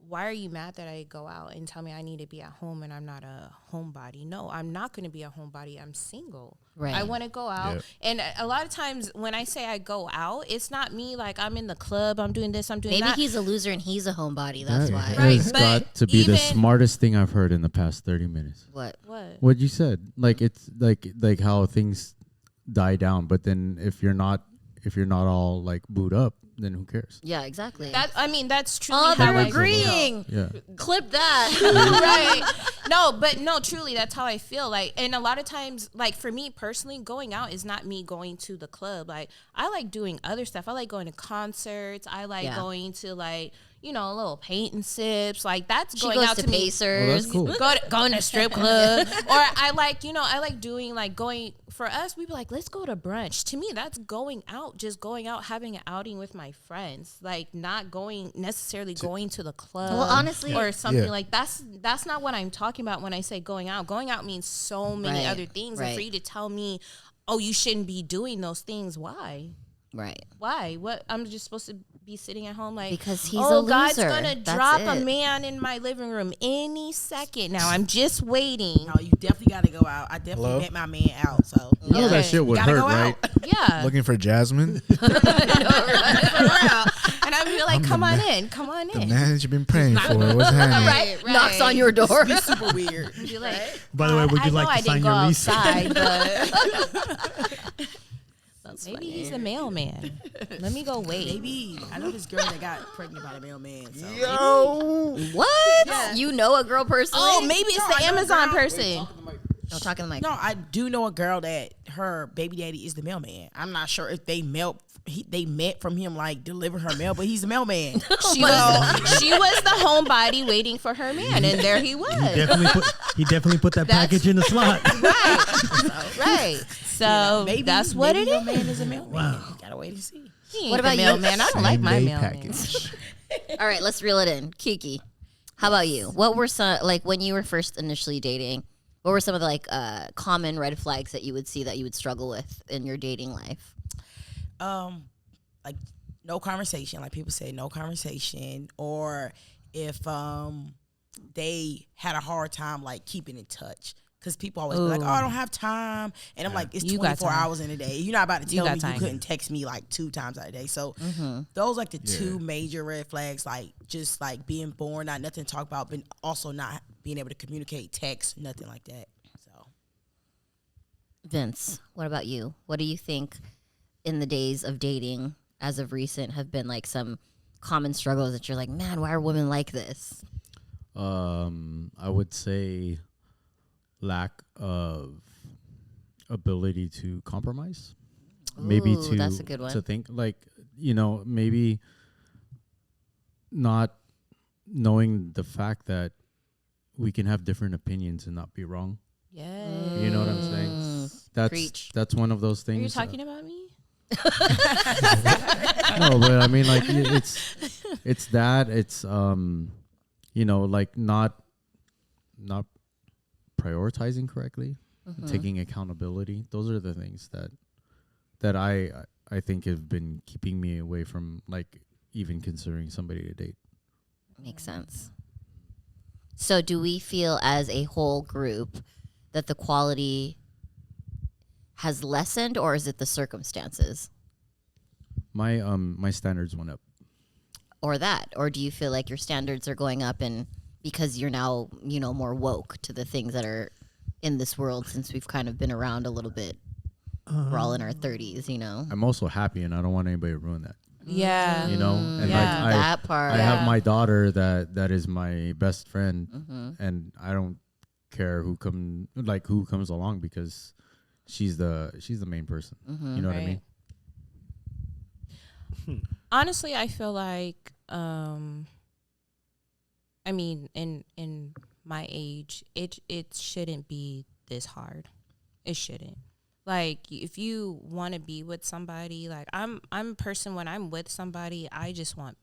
Why are you mad that I go out and tell me I need to be at home and I'm not a homebody? No, I'm not going to be a homebody. I'm single. Right. I want to go out. Yep. And a lot of times when I say I go out, it's not me like I'm in the club, I'm doing this, I'm doing Maybe that. he's a loser and he's a homebody. That's That why. Right. Has but got to be the even- smartest thing I've heard in the past 30 minutes. What? What? What you said, like it's like how things die down, but then if you're not all like booed up, then who cares? Yeah, exactly. That's truly oh, how they're I feel. agreeing. Yeah. Clip that. right. No, truly, that's how I feel. Like, and a lot of times, like for me personally, going out is not me going to the club. Like, I like doing other stuff. I like going to concerts. I like Yeah. going to like, a little paint and sips. Like that's She going goes out to to me. Pacers. Oh, that's cool. Going to strip club, or I like doing like going for us. We be like, let's go to brunch. To me, that's going out, just going out, having an outing with my friends, like not necessarily going to the club. Well, honestly- or something Yeah. like that's not what I'm talking about when I say going out. Going out means so many Right, other things, and right. for you to tell me, oh, you shouldn't be doing those things. Why? Right. Why? What? I'm just supposed to be sitting at home like Because he's oh, a God's loser. gonna That's drop a it. man in my living room any second. Now I'm just waiting. No, you definitely got to go out. I definitely Hello? met my man out. So You know Okay. that shit would Gotta hurt, go right? out. Yeah, Looking for Jasmine, for real. And I'd be like, come on in. the man that you've been praying for. What's happening? Right, right. Knocks on your door. be super weird. I'd be like, By the way, would I you know like I to sign didn't go your lease? outside, but That's maybe funny. he's a mailman. Let me go wait. Maybe I know this girl that got pregnant by the mailman. So What? You know a girl personally? Oh, maybe it's No, the I know Amazon girl. person. No, talk in the mic. no, I do know a girl that her baby daddy is the mailman. I'm not sure if they met from him like delivering her mail, but he's the mailman. She was the homebody waiting for her man, and there he was. He definitely put that package in the slot. Right. So maybe that's what it your is. man is a mailman. You gotta wait and see. What about you? mailman? I don't like my Same-day mailman. package. All right, let's reel it in. Kiki, how about you? What were some, like when you were first initially dating, what were some of the like common red flags that you would see that you would struggle with in your dating life? Like no conversation, like people say no conversation, or if they had a hard time like keeping in touch. Because people always be like, oh, I don't have time. And I'm like, it's You got 24 time. hours in a day. You're not about to You tell got me time. you couldn't text me like 2 times out a day. So those like the two major red flags, like just like being born, not nothing to talk about, but also not being able to communicate, text, nothing like that. So Vince, what about you? What do you think in the days of dating as of recent have been like some common struggles that you're like, man, why are women like this? I would say lack of ability to compromise. Maybe Ooh, that's a good one. to think like, maybe not knowing the fact that we can have different opinions and not be wrong. Yeah. You know what I'm saying? Preach. That's one of those Are things. you talking about me? No, but I mean, like it's that it's you know, like not prioritizing correctly, taking accountability. Those are the things that I think have been keeping me away from like even considering somebody to date. Makes sense. So do we feel as a whole group that the quality has lessened, or is it the circumstances? My standards went up. Or that? Or do you feel like your standards are going up and because you're now, you know, more woke to the things that are in this world since we've kind of been around a little bit? We're all in our 30s, you know? I'm also happy, and I don't want anybody to ruin that. Yeah. You know, and Yeah. like That part. I have my daughter that is my best friend, and I don't care who comes along because she's the main person. You know what I mean? Honestly, I feel like I mean in my age, it shouldn't be this hard. It shouldn't. Like if you want to be with somebody, like I'm a person, when I'm with somebody, I just want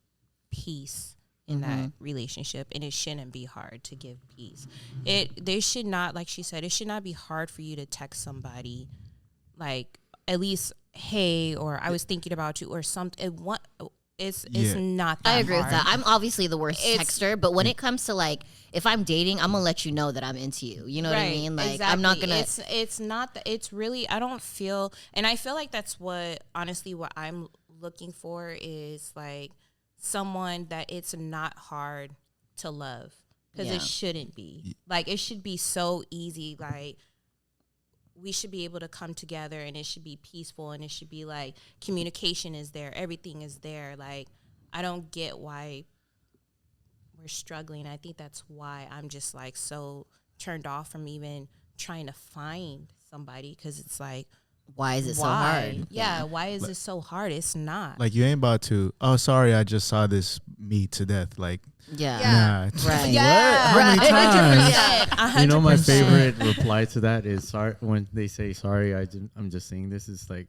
peace in that relationship, and it shouldn't be hard to give peace. They should not, like she said, it should not be hard for you to text somebody like at least hey, or I was thinking about you, or something. It's not that I agree hard. with that. I'm obviously the worst texter, but when it comes to like, if I'm dating, I'm gonna let you know that I'm into you. You know what I mean? Like, exactly. I'm not gonna. It's not that. It's really. I don't feel, and I feel like that's what honestly what I'm looking for is like someone that it's not hard to love, because it shouldn't be. Like it should be so easy. Like we should be able to come together, and it should be peaceful, and it should be like communication is there, everything is there. Like I don't get why we're struggling. I think that's why I'm just like so turned off from even trying to find somebody, because it's like, why is it so hard? Yeah, why is it so hard? It's not. Like you ain't about to. Oh, sorry, I just saw this me to death. Like, Yeah. nah. Right. Yeah. How many times? Yeah, You know, my 100%. favorite reply to that is sorry when they say sorry. I'm just saying this is like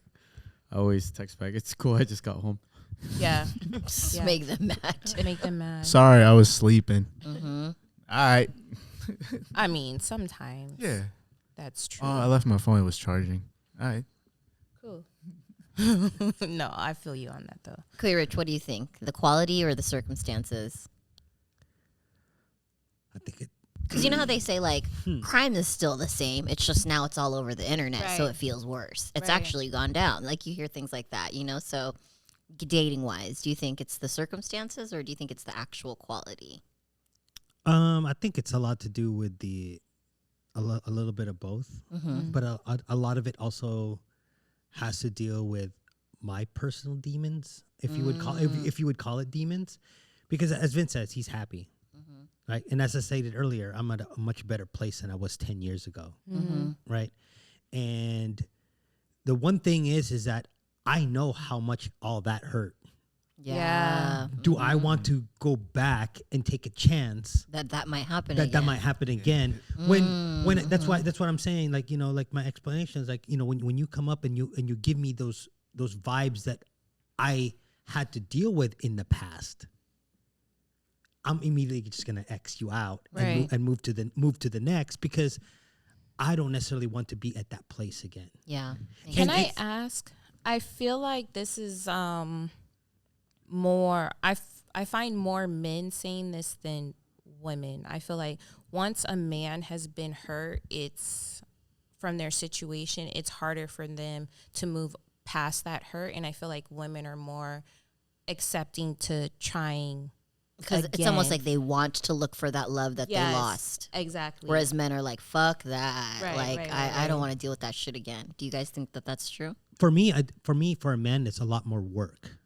I always text back. It's cool. I just got home. Yeah. Just Yeah. make them mad. To make them mad. Sorry, I was sleeping. All right. I mean, sometimes. Yeah. That's true. Oh, I left my phone. It was charging. All right. Cool. No, I feel you on that though. Okay, Rich, what do you think? The quality or the circumstances? I think it. Because you know how they say, like, crime is still the same. It's just now it's all over the internet, so Right. it feels worse. It's Right. actually gone down. Like, you hear things like that, you know? So, dating-wise, do you think it's the circumstances or do you think it's the actual quality? I think it's a lot to do with a little bit of both, but a lot of it also has to deal with my personal demons, if you would call if you would call it demons, because as Vince says, he's happy, right? And as I stated earlier, I'm at a much better place than I was 10 years ago, right? And the one thing is that I know how much all that hurt. Yeah. Do I want to go back and take a chance That might happen that again. might happen again? When that's what I'm saying. Like, you know, like my explanation is like, you know, when you come up and you give me those vibes that I had to deal with in the past, I'm immediately just gonna X you out Right. and move to the next, because I don't necessarily want to be at that place again. Yeah. Can And I it's- ask? I feel like this is more. I find more men saying this than women. I feel like once a man has been hurt, it's from their situation. It's harder for them to move past that hurt, and I feel like women are more accepting to trying. Because it's almost again. like they want to look for that love that Yes, they lost. Exactly. Whereas men are like, fuck that. Right, like, right, I don't right. want to deal with that shit again. Do you guys think that that's true? For me, for a man, it's a lot more work,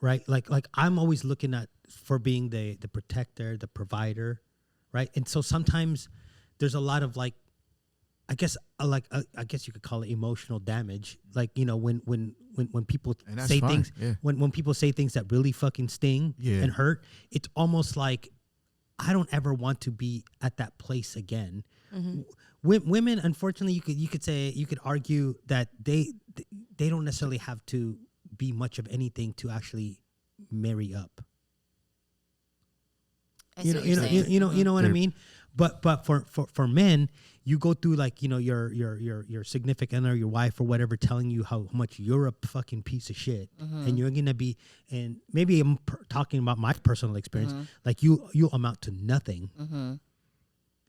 right? Like I'm always looking at for being the protector, the provider, right? And so sometimes there's a lot of like, I guess you could call it emotional damage. Like, you know, when people And that's say fine, things, yeah. when people say things that really fucking sting Yeah. and hurt, it's almost like I don't ever want to be at that place again. Women, unfortunately, you could argue that they don't necessarily have to be much of anything to actually marry up. You know what I mean? But for men, you go through like, you know, your significant or your wife or whatever telling you how much you're a fucking piece of shit, and you're gonna be, and maybe I'm talking about my personal experience, like you amount to nothing.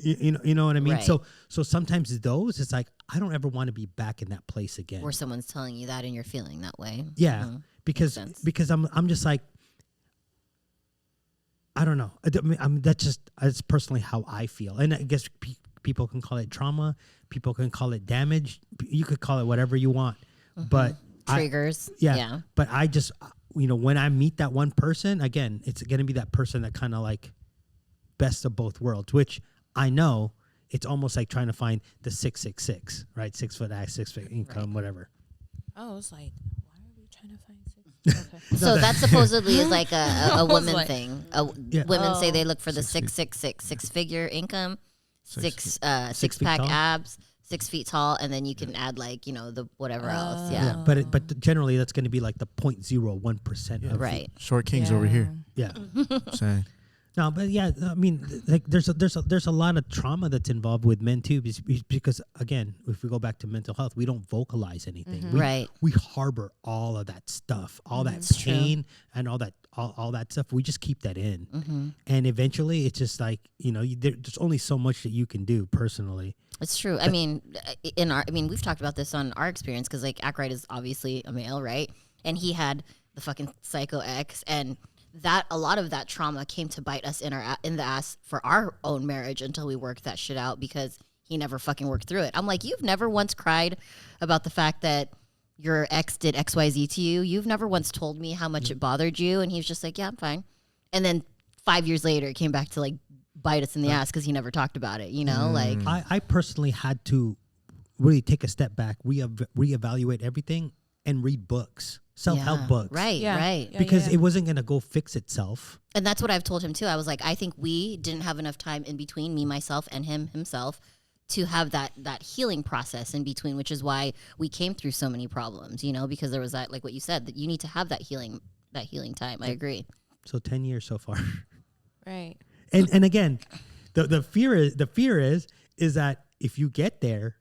You know what I mean? Right. So sometimes it's like I don't ever want to be back in that place again. Or someone's telling you that and you're feeling that way. Yeah, because I'm just like, I don't know. That's personally how I feel, and I guess people can call it trauma, people can call it damage, you could call it whatever you want, but Triggers. yeah. But I just, you know, when I meet that one person again, it's gonna be that person that kind of like best of both worlds, which I know it's almost like trying to find the 666, right? 6 foot ass, 6 foot income, whatever. Oh, it's like, why are we trying to find 6? Okay. So that supposedly is like a woman like- thing. Women say they look for the 666, 6-figure income, six feet pack tall? abs, 6 feet tall, and then you can add like, you know, the whatever else. Yeah. But generally that's going to be like the 0.01% of Right. Short kings over here. Yeah. Saying. No, but yeah, I mean, like there's a lot of trauma that's involved with men too, because again, if we go back to mental health, we don't vocalize anything. Right. We harbor all of that stuff, all that pain and all that stuff. We just keep that in, and eventually, it's just like, you know, there's only so much that you can do personally. It's true. I mean, we've talked about this on our experience because like Ackright is obviously a male, right? And he had the fucking psycho ex, and that a lot of that trauma came to bite us in the ass for our own marriage until we worked that shit out, because he never fucking worked through it. I'm like, you've never once cried about the fact that your ex did XYZ to you. You've never once told me how much it bothered you. And he was just like, yeah, I'm fine. And then 5 years later, it came back to like bite us in the ass because he never talked about it, you know? Like, I personally had to really take a step back, reevaluate everything, and read books, self-help books. Right, Yeah. right. Yeah. Because it wasn't going to go fix itself. And that's what I've told him too. I was like, I think we didn't have enough time in between, me, myself, and himself, to have that healing process in between, which is why we came through so many problems, you know, because there was that, like what you said, that you need to have that healing time. I agree. So 10 years so far. Right. And again, the fear is that if you get there,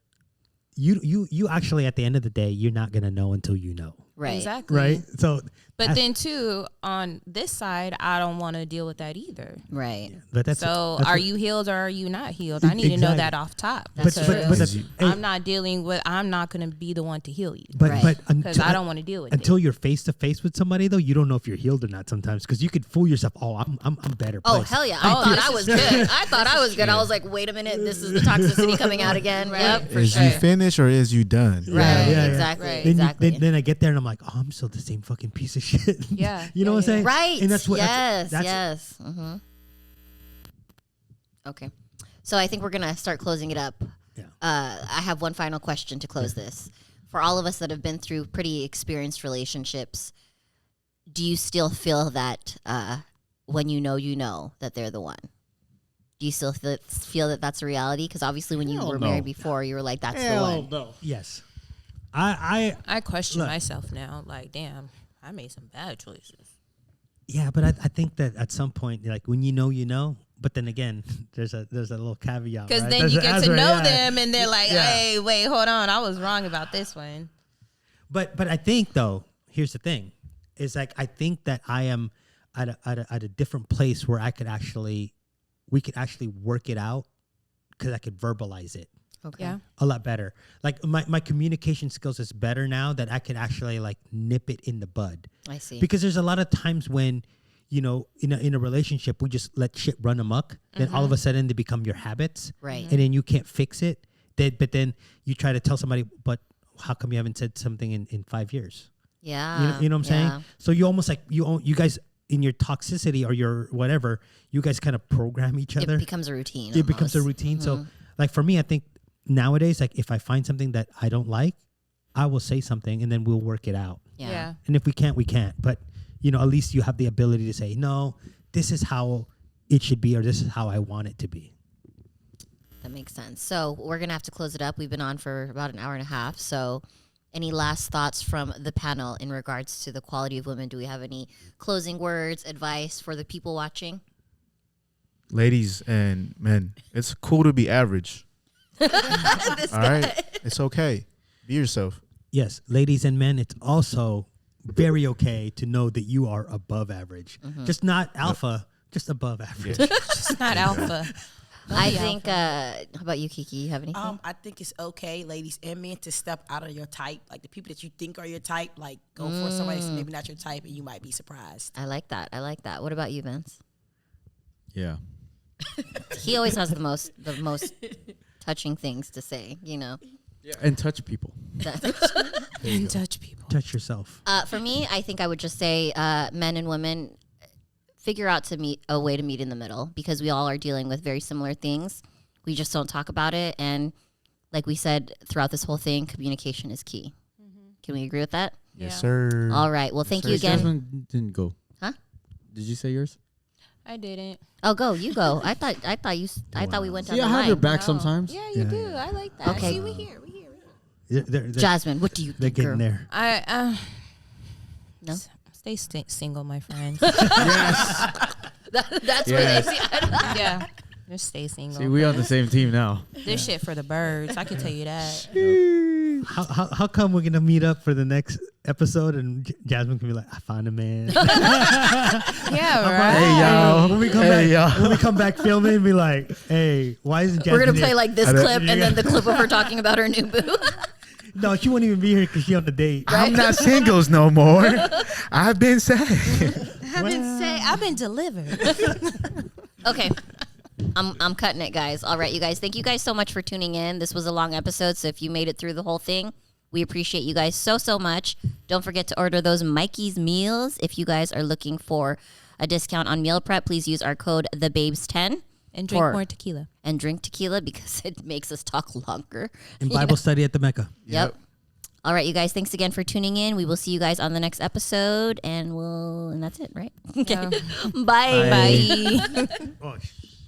you actually at the end of the day, you're not gonna know until you know. Right. Exactly. Right. So But then too, on this side, I don't want to deal with that either. Right. but that's Are you healed or are you not healed? I need to know Exactly. that off top. That's but, true. but I'm not dealing with. I'm not going to be the one to heal you Right. because I don't want to deal with until it. you're face to face with somebody though, you don't know if you're healed or not sometimes, because you could fool yourself. Oh, I'm better. Oh, placed. hell yeah. I thought I was good. I thought I was good. I was like, wait a minute. This is the toxicity coming out again. Yep, for Is sure. you finished or is you done? Right. yeah. Exactly. Right. Then, Exactly. then I get there and I'm like, oh, I'm still the same fucking piece of shit. Yeah, You know yeah, what I'm saying? Right. And that's what. Yes. that's, Yes. Mm-hmm. Okay. So I think we're gonna start closing it up. Yeah. I have one final question to close this. For all of us that have been through pretty experienced relationships, do you still feel that when you know that they're the one? Do you still feel that that's a reality? Because obviously, when you Hell were no. married before, you were like, "That's the one." no. Yes. I question Look. myself now. Like, damn, I made some bad choices. yeah, but I think that at some point, like when you know, but then again, there's a little caveat. Because right? then There's you an get to answer, know yeah. them, and they're like, Yeah. "Hey, wait, hold on, I was wrong about this one." But I think though, here's the thing, is like I think that I am at a different place where we could actually work it out, because I could verbalize it Okay. Yeah. a lot better. Like my communication skills is better now that I could actually like nip it in the bud. I see. Because there's a lot of times when, you know, in a relationship, we just let shit run amok. Then all of a sudden they become your habits. Right. And then you can't fix it. But then you try to tell somebody, but how come you haven't said something in 5 years? Yeah. You know what I'm yeah. saying? So you almost like, you guys in your toxicity or your whatever, you guys kind of program each other. It becomes a routine. It becomes a almost. routine. So like for me, I think nowadays, like if I find something that I don't like, I will say something and then we'll work it out. Yeah. And if we can't, we can't. But, you know, at least you have the ability to say, no, this is how it should be, or this is how I want it to be. That makes sense. So we're going to have to close it up. We've been on for about an hour and a half. So any last thoughts from the panel in regards to the quality of women? Do we have any closing words, advice for the people watching? Ladies and men, it's cool to be average. All right? It's okay. Be yourself. Yes, ladies and men, it's also very okay to know that you are above average. Just not alpha, just above average. Just not alpha. I think, how about you, Kiki? You have anything? I think it's okay, ladies and men, to step out of your type. Like the people that you think are your type, like go for somebody that's maybe not your type, and you might be surprised. I like that. I like that. What about you, Vince? Yeah. He always has the most touching things to say, you know. Yeah. And touch people. And touch people. Touch yourself. For me, I think I would just say men and women figure out a way to meet in the middle, because we all are dealing with very similar things. We just don't talk about it. And like we said throughout this whole thing, communication is key. Can we agree with that? Yes, sir. All right. Well, thank you again. Jasmine didn't go. Huh? Did you say yours? I didn't. Oh, go. You go. I thought we went down Yeah, the I have line. your back sometimes. Yeah, you do. I like that. Okay. See, we here. They're Jasmine, what do you they're think, getting girl? there. No. Stay single, my friend. That's where they see. Yeah. Just stay single. See, we on the same team now. This shit for the birds. I can tell you that. How come we're gonna meet up for the next episode and Jasmine can be like, I found a man. Yeah, right. Hey, y'all. When we come back filming and be like, hey, why isn't Jasmine We're gonna here? play like this clip and then the clip of her talking about her new boo. No, she won't even be here because she on the date. I'm not singles no more. I've been saved. I've been delivered. Okay. I'm cutting it, guys. All right, you guys. Thank you guys so much for tuning in. This was a long episode, so if you made it through the whole thing, we appreciate you guys so much. Don't forget to order those Mikey's meals. If you guys are looking for a discount on meal prep, please use our code TheBabes10. And drink more tequila. And drink tequila because it makes us talk longer. In Bible study at the Mecca. Yep. All right, you guys. Thanks again for tuning in. We will see you guys on the next episode, and that's it, right? Okay. Yeah. Bye. Oh,